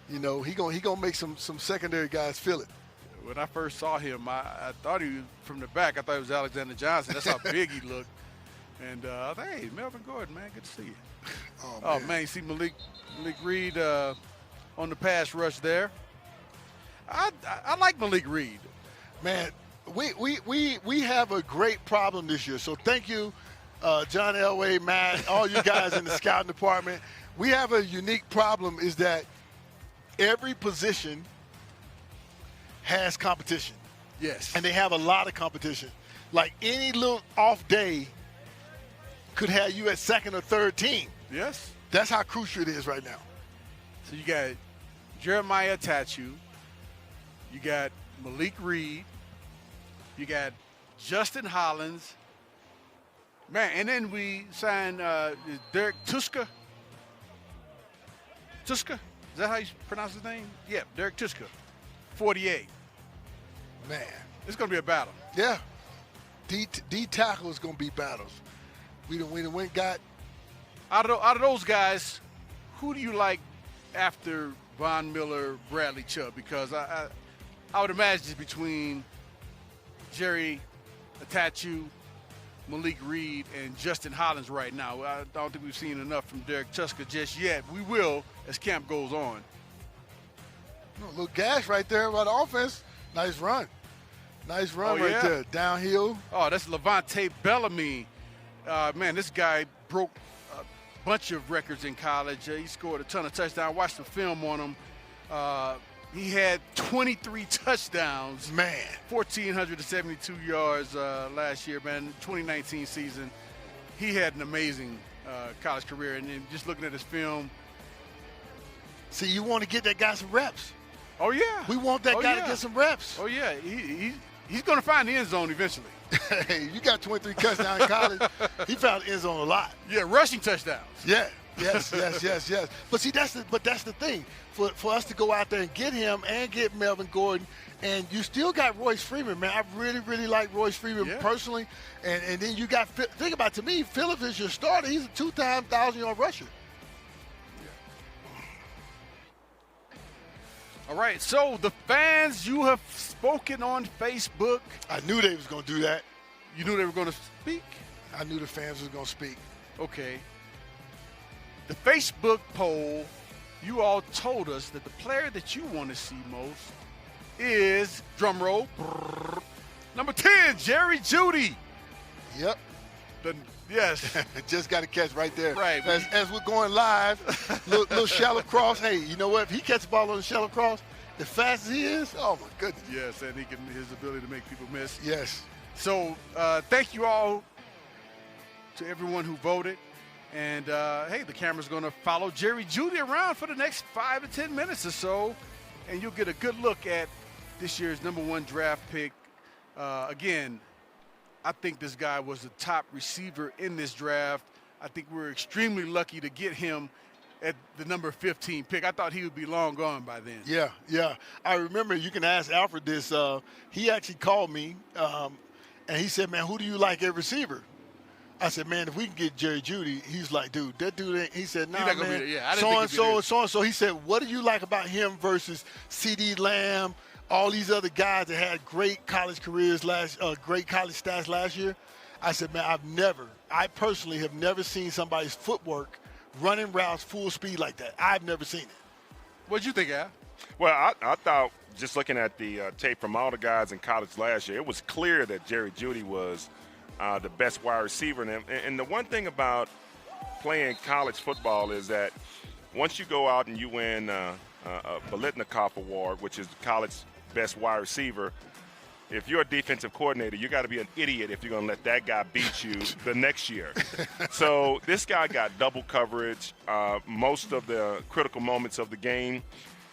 He gonna make some secondary guys feel it. When I first saw him, I thought he was from the back. I thought it was Alexander Johnson. That's how big he looked. And I thought, hey, Melvin Gordon, man, good to see you. Oh man, you see Malik Reed on the pass rush there. I like Malik Reed. Man, we have a great problem this year. So thank you, John Elway, Matt, all you guys in the scouting department. We have a unique problem is that every position has competition. Yes. And they have a lot of competition. Like any little off day could have you at second or third team. Yes. That's how crucial it is right now. So you got Jeremiah Tattoo. You got Malik Reed. You got Justin Hollins. Man, and then we signed Derek Tuska. Tuska? Is that how you pronounce his name? Yeah, Derek Tuska. 48. Man. It's going to be a battle. Yeah. D tackle is going to be battles. We done got. Out of those guys, who do you like after Von Miller, Bradley Chubb? Because I would imagine it's between Jerry Tattoo, Malik Reed, and Justin Hollins right now. I don't think we've seen enough from Derek Tuska just yet. We will as camp goes on. A little gash right there by the offense. Nice run. Nice run right there. Downhill. Oh, that's Levante Bellamy. Man, this guy broke a bunch of records in college. He scored a ton of touchdowns. I watched the film on him. He had 23 touchdowns. Man. 1,472 yards last year, man. 2019 season. He had an amazing college career. And just looking at his film. See, you want to get that guy some reps. Oh, yeah. We want that guy to get some reps. Oh, yeah. he's going to find the end zone eventually. Hey, you got 23 touchdowns in college. He found the end zone a lot. Yeah, rushing touchdowns. Yeah. Yes. But see, that's the thing. For us to go out there and get him and get Melvin Gordon, and you still got Royce Freeman, man. I really, really like Royce Freeman personally. And then you got, think about it, to me, Phillips is your starter. He's a 2-time 1,000-yard rusher. All right, so the fans, you have spoken on Facebook. I knew they was going to do that. You knew they were going to speak? I knew the fans was going to speak. Okay. The Facebook poll, you all told us that the player that you want to see most is, drum roll, number 10, Jerry Jeudy. Yep. Yes. Just got to catch right there. Right. As we're going live, little shallow cross. Hey, you know what? If he catches the ball on the shallow cross, as fast as he is, oh, my goodness. Yes, and his ability to make people miss. Yes. So thank you all to everyone who voted. And, hey, the camera's going to follow Jerry Jeudy around for the next 5 to 10 minutes or so, and you'll get a good look at this year's #1 draft pick. Again, I think this guy was the top receiver in this draft. I think we're extremely lucky to get him at the number 15 pick. I thought he would be long gone by then. Yeah. I remember, you can ask Alfred this. He actually called me, and he said, man, who do you like at receiver? I said, man, if we can get Jerry Jeudy, he's like, dude, that dude ain't. He said, nah, man, so-and-so. He said, what do you like about him versus C.D. Lamb, all these other guys that had great college careers great college stats last year? I said, man, I personally have never seen somebody's footwork running routes full speed like that. I've never seen it. What'd you think, Al? Well, I thought, just looking at the tape from all the guys in college last year, it was clear that Jerry Jeudy was the best wide receiver. And the one thing about playing college football is that once you go out and you win a Biletnikoff Award, which is the college best wide receiver, if you're a defensive coordinator, you got to be an idiot if you're going to let that guy beat you the next year. So this guy got double coverage most of the critical moments of the game.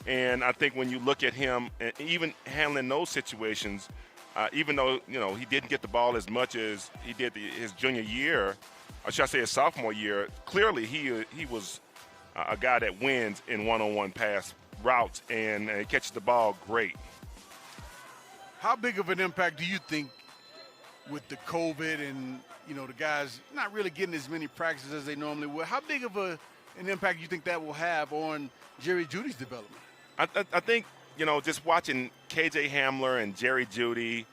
And I think when you look at him, and even handling those situations, even though, he didn't get the ball as much as he did his junior year, or should I say his sophomore year, clearly he was a guy that wins in one-on-one pass routes and he catches the ball great. How big of an impact do you think with the COVID and, the guys not really getting as many practices as they normally would, how big of an impact do you think that will have on Jerry Jeudy's development? I think, just watching KJ Hamler and Jerry Jeudy,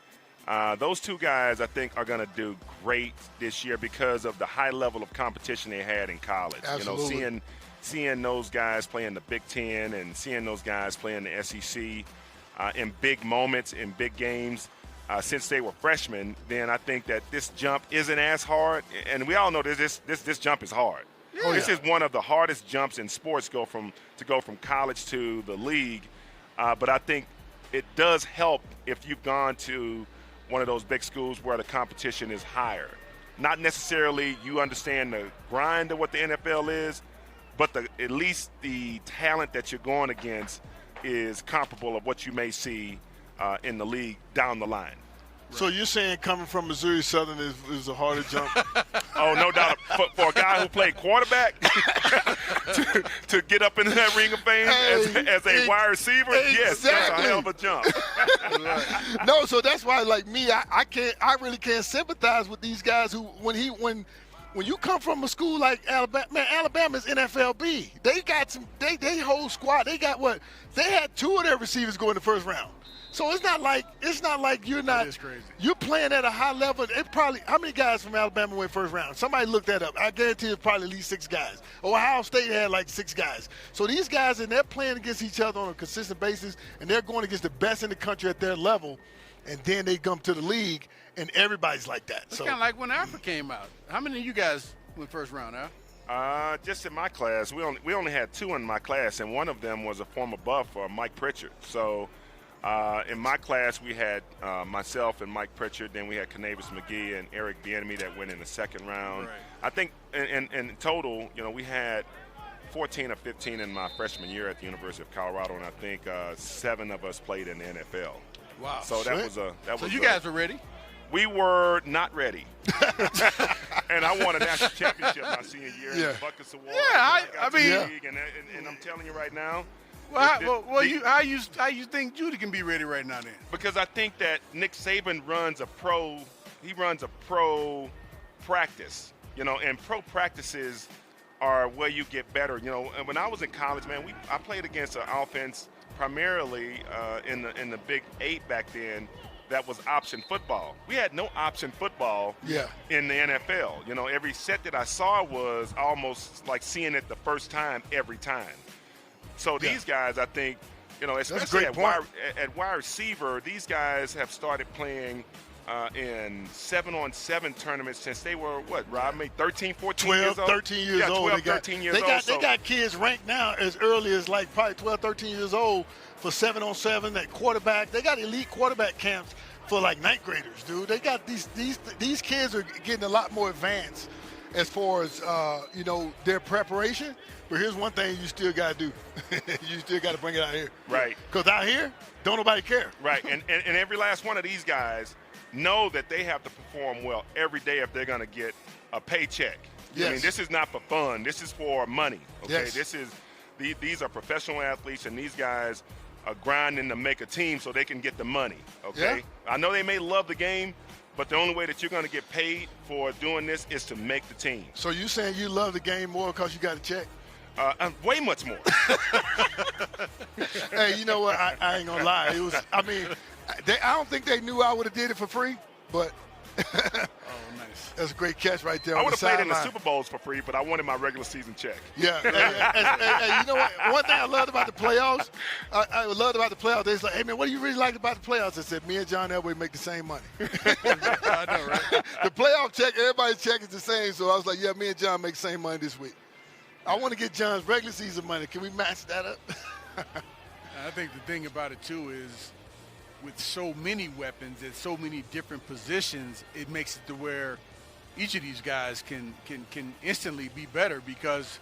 those two guys I think are going to do great this year because of the high level of competition they had in college. Absolutely. Seeing those guys play in the Big Ten and seeing those guys play in the SEC in big moments, in big games, since they were freshmen, then I think that this jump isn't as hard. And we all know this jump is hard. Yeah. This is one of the hardest jumps in sports to go from college to the league. But I think it does help if you've gone to one of those big schools where the competition is higher. Not necessarily you understand the grind of what the NFL is, but at least the talent that you're going against is comparable of what you may see in the league down the line. So you're saying coming from Missouri Southern is a harder jump? Oh, no doubt. For a guy who played quarterback to get up into that ring of fame as a wide receiver, yes, that's a hell of a jump. No, so that's why, like me, I really can't sympathize with these guys who when you come from a school like Alabama, man, Alabama's NFLB. They got they whole squad. They got what? They had 2 of their receivers go in the first round. So it's not like you're not. That is crazy. You're playing at a high level. It probably, how many guys from Alabama went first round? Somebody looked that up. I guarantee it's probably at least 6 guys. Ohio State had like 6 guys. So these guys, and they're playing against each other on a consistent basis, and they're going against the best in the country at their level, and then they come to the league, and everybody's like that. It's kind of like when Alfred came out. How many of you guys went first round, Al? Just in my class, we only had 2 in my class, and one of them was a former Buff, Mike Pritchard. So. In my class, we had myself and Mike Pritchard. Then we had Canavis McGee and Eric Bieniemy that went in the second round. Right. I think in total, we had 14 or 15 in my freshman year at the University of Colorado, and I think 7 of us played in the NFL. Wow. So that was So you guys were ready? We were not ready. And I won a national championship my senior year in the Buckets Award. Yeah, I mean, and I'm telling you right now. How you think Jeudy can be ready right now then? Because I think that Nick Saban runs a pro practice, and pro practices are where you get better. And when I was in college, man, I played against an offense primarily in the Big 8 back then. That was option football. We had no option football in the NFL. Every set that I saw was almost like seeing it the first time every time. So these guys, I think, especially at wide receiver, these guys have started playing in 7-on-7 tournaments since they were, Rob, maybe 13, 14 years old? 13 years old. 12, 13 years old. They got kids ranked now as early as like probably 12, 13 years old for 7-on-7 at quarterback. They got elite quarterback camps for like ninth graders, dude. They got these kids are getting a lot more advanced as far as their preparation. But here's one thing you still got to do. You still got to bring it out here. Right. Because out here, don't nobody care. Right. And every last one of these guys know that they have to perform well every day if they're going to get a paycheck. Yes. I mean, this is not for fun. This is for money. Okay. Yes. These are professional athletes, and these guys are grinding to make a team so they can get the money. Okay. Yeah. I know they may love the game, but the only way that you're going to get paid for doing this is to make the team. So you saying you love the game more because you got a check? Way much more. Hey, you know what? I ain't gonna lie. It was. I mean, I don't think they knew I would have did it for free, but. Oh, nice. That's a great catch right there. I would have played in the Super Bowls for free, but I wanted my regular season check. Yeah. Hey, you know what? One thing I loved about the playoffs, I loved about the playoffs, they was like, hey, man, what do you really like about the playoffs? I said, me and John Elway make the same money. I know, right? The playoff check, everybody's check is the same, so I was like, yeah, me and John make the same money this week. I want to get John's regular season money. Can we match that up? I think the thing about it, too, is with so many weapons at so many different positions, it makes it to where each of these guys can instantly be better, because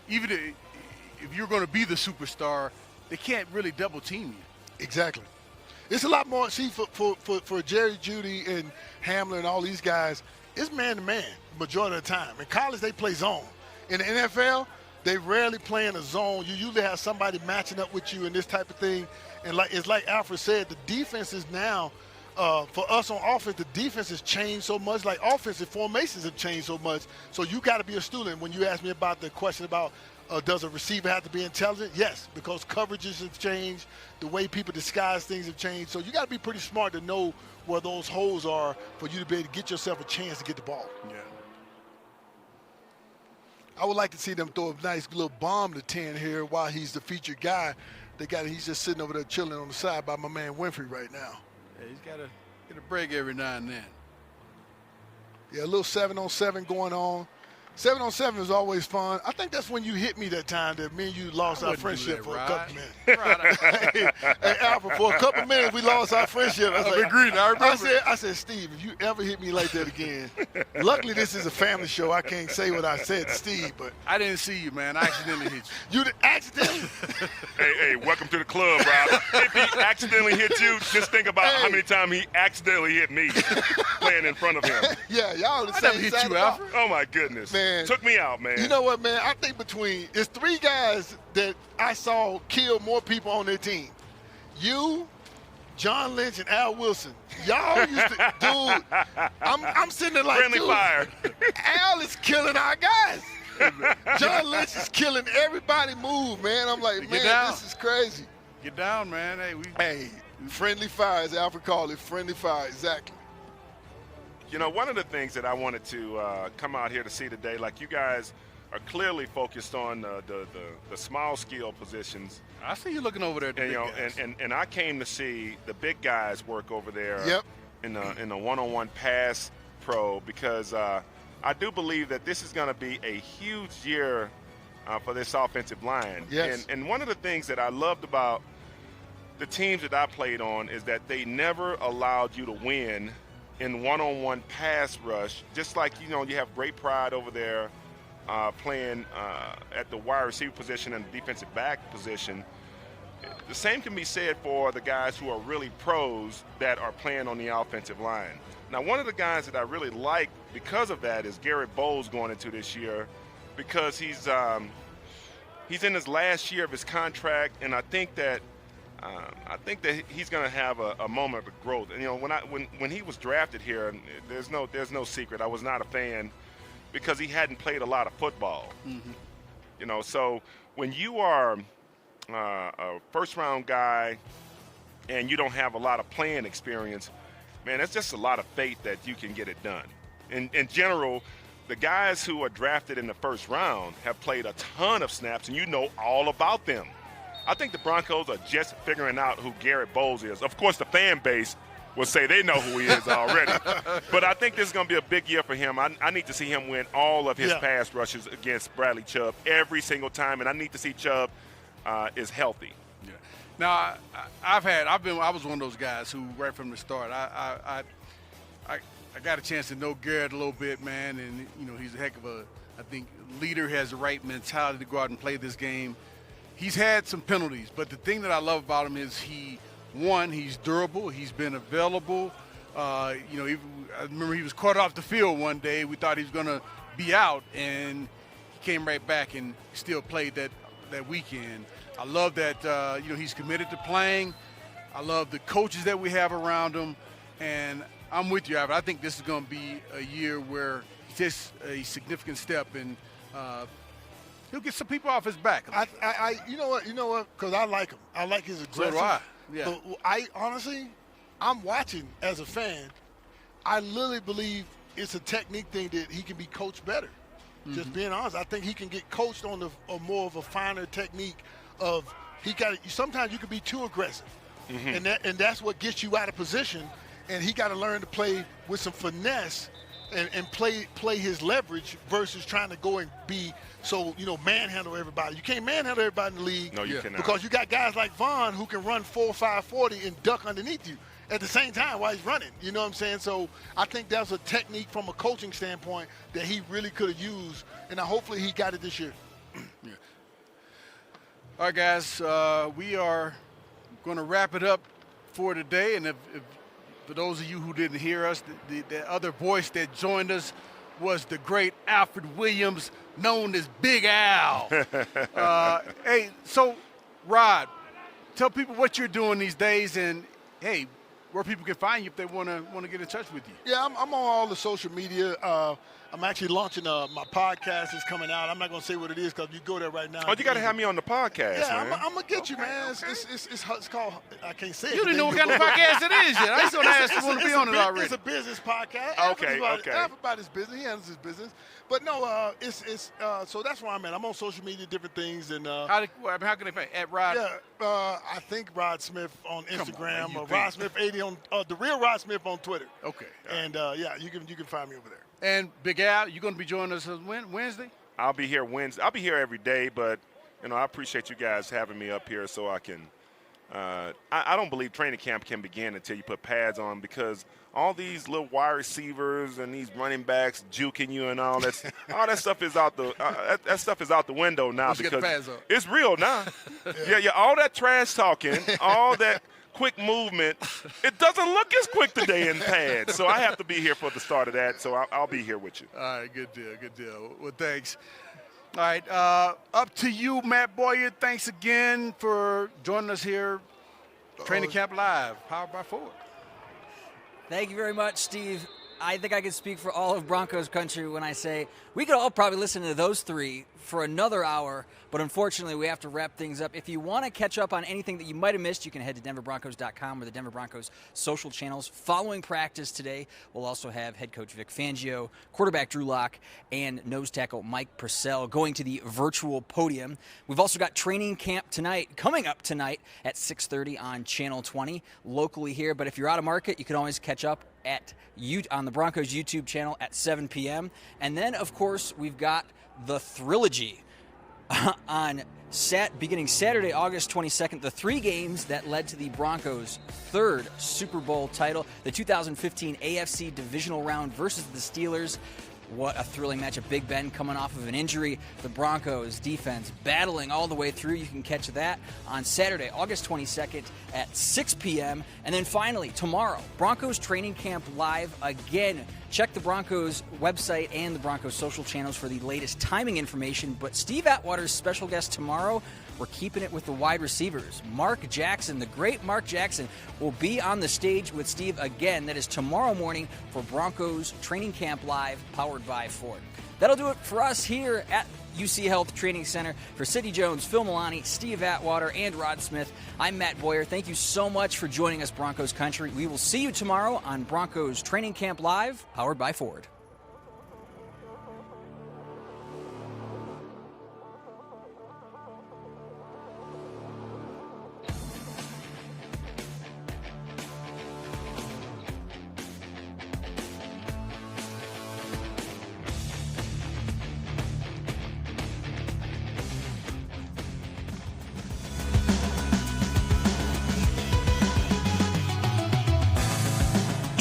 even if you're going to be the superstar, they can't really double team you. Exactly. It's a lot more. See, for Jerry, Jeudy, and Hamler and all these guys, it's man-to-man majority of the time. In college, they play zone. In the NFL, they rarely play in a zone. You usually have somebody matching up with you and this type of thing. And it's like Alfred said, the defense is now, for us on offense, the defense has changed so much. Like offensive formations have changed so much. So you got to be a student. When you asked me about the question about does a receiver have to be intelligent? Yes, because coverages have changed. The way people disguise things have changed. So you got to be pretty smart to know where those holes are for you to be able to get yourself a chance to get the ball. Yeah. I would like to see them throw a nice little bomb to 10 here while he's the featured guy. He's just sitting over there chilling on the side by my man Winfrey right now. Yeah, he's got to get a break every now and then. Yeah, a little 7-on-7 going on. 7-on-7 is always fun. I think that's when you hit me that time that me and you lost our friendship for a couple minutes. Hey, Alfred, for a couple minutes we lost our friendship. I said, Steve, if you ever hit me like that again, luckily this is a family show. I can't say what I said to Steve, but I didn't see you, man. I accidentally hit you. You accidentally? Hey, welcome to the club, Rob. If he accidentally hit you, just think about how many times he accidentally hit me playing in front of him. Yeah, y'all the I same never hit side you, of the Alfred. Oh, my goodness. Man. Took me out, man. You know what, man? I think there's three guys that I saw kill more people on their team. You, John Lynch, and Al Wilson. Y'all used to, dude, I'm sitting there like, Friendly dude, fire. Al is killing our guys. John Lynch is killing everybody move, man. I'm like, man, this is crazy. Get down, man. Hey, friendly fire, as Alfred called it, friendly fire, exactly. You know, one of the things that I wanted to come out here to see today, like you guys are clearly focused on the small skill positions. I see you looking over there at the and, big guys. And I came to see the big guys work over there Yep. in a one-on-one pass pro, because I do believe that this is going to be a huge year for this offensive line. Yes. And one of the things that I loved about the teams that I played on is that they never allowed you to win in one-on-one pass rush, just like, you have great pride over there playing at the wide receiver position and the defensive back position. the same can be said for the guys who are really pros that are playing on the offensive line. Now, one of the guys that I really like because of that is Garrett Bowles going into this year, because he's in his last year of his contract, and I think that he's going to have a moment of growth. And when he was drafted here, there's no secret, I was not a fan because he hadn't played a lot of football. Mm-hmm. So when you are a first-round guy and you don't have a lot of playing experience, man, it's just a lot of faith that you can get it done. In general, the guys who are drafted in the first round have played a ton of snaps, and you know all about them. I think the Broncos are just figuring out who Garrett Bowles is. Of course, the fan base will say they know who he is already. But I think this is going to be a big year for him. I need to see him win all of his pass rushes against Bradley Chubb every single time, and I need to see Chubb is healthy. Yeah. Now, I was one of those guys who, right from the start, I got a chance to know Garrett a little bit, man, and he's a heck of a, I think, leader, has the right mentality to go out and play this game. He's had some penalties, but the thing that I love about him is he's durable. He's been available. I remember he was caught off the field one day. We thought he was going to be out, and he came right back and still played that weekend. I love that, he's committed to playing. I love the coaches that we have around him, and I'm with you, Albert. I think this is going to be a year where he takes a significant step, and he'll get some people off his back. You know what? Because I like him. I like his aggression. So do I. Yeah. But honestly, I'm watching as a fan. I literally believe it's a technique thing that he can be coached better. Mm-hmm. Just being honest, I think he can get coached on a more of a finer technique of sometimes you can be too aggressive, mm-hmm. and that's what gets you out of position. And he got to learn to play with some finesse and play his leverage versus trying to go and be manhandle everybody. You can't manhandle everybody in the league. No, you cannot. Because you got guys like Vaughn who can run 4.5 40 and duck underneath you at the same time while he's running. You know what I'm saying? So I think that's a technique from a coaching standpoint that he really could have used, and hopefully he got it this year. Yeah. All right, guys, we are going to wrap it up for today. And if for those of you who didn't hear us, the other voice that joined us was the great Alfred Williams, known as Big Al. Hey, so, Rod, tell people what you're doing these days, and, hey, where people can find you if they want to get in touch with you. Yeah, I'm on all the social media. I'm actually launching my podcast is coming out. I'm not going to say what it is because you go there right now. Oh, you got to have me on the podcast, man. I'm going to get you, man. It's called, I can't say it. You didn't know what kind of podcast it is yet. I just want to ask you want to be on it already. It's a business podcast. Okay. Everybody's business. He handles his business. But no, so that's where I'm at. I'm on social media, different things. And how can they find at Rod? Yeah, I think Rod Smith on Instagram, or Rod Smith 80 on the real Rod Smith on Twitter. Okay. And you can find me over there. And Big Al, you going to be joining us Wednesday? I'll be here Wednesday. I'll be here every day, but I appreciate you guys having me up here so I can. I don't believe training camp can begin until you put pads on, because all these little wide receivers and these running backs juking you and all that stuff is out the window now. Let's because get the pads on. It's real now. yeah, all that trash talking, all that quick movement, it doesn't look as quick today in pads. So I have to be here for the start of that. So I'll be here with you. All right, good deal. Well, thanks. All right, up to you, Matt Boyer. Thanks again for joining us here, Training Camp Live, powered by Ford. Thank you very much, Steve. I think I can speak for all of Broncos Country when I say we could all probably listen to those three for another hour, but unfortunately we have to wrap things up. If you want to catch up on anything that you might have missed, you can head to denverbroncos.com or the Denver Broncos social channels. Following practice today, we'll also have head coach Vic Fangio, quarterback Drew Lock, and nose tackle Mike Purcell going to the virtual podium. We've also got training camp coming up tonight at 6:30 on Channel 20 locally here, but if you're out of market, you can always catch up on the Broncos YouTube channel at 7 p.m. And then, of course, we've got the Thrilogy on beginning Saturday, August 22nd, the 3 games that led to the Broncos' 3rd Super Bowl title, the 2015 AFC Divisional Round versus the Steelers. What a thrilling matchup. Big Ben coming off of an injury. The Broncos defense battling all the way through. You can catch that on Saturday, August 22nd at 6 p.m. And then finally, tomorrow, Broncos Training Camp Live again. Check the Broncos website and the Broncos social channels for the latest timing information. But Steve Atwater's special guest tomorrow, we're keeping it with the wide receivers. Mark Jackson, the great Mark Jackson, will be on the stage with Steve again. That is tomorrow morning for Broncos Training Camp Live, powered by Ford. That'll do it for us here at UC Health Training Center. For Sidney Jones, Phil Milani, Steve Atwater, and Rod Smith, I'm Matt Boyer. Thank you so much for joining us, Broncos Country. We will see you tomorrow on Broncos Training Camp Live, powered by Ford.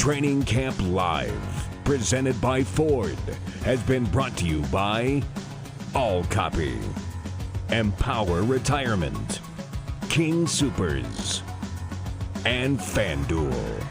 Training Camp Live, presented by Ford, has been brought to you by All Copy, Empower Retirement, King Soopers, and FanDuel.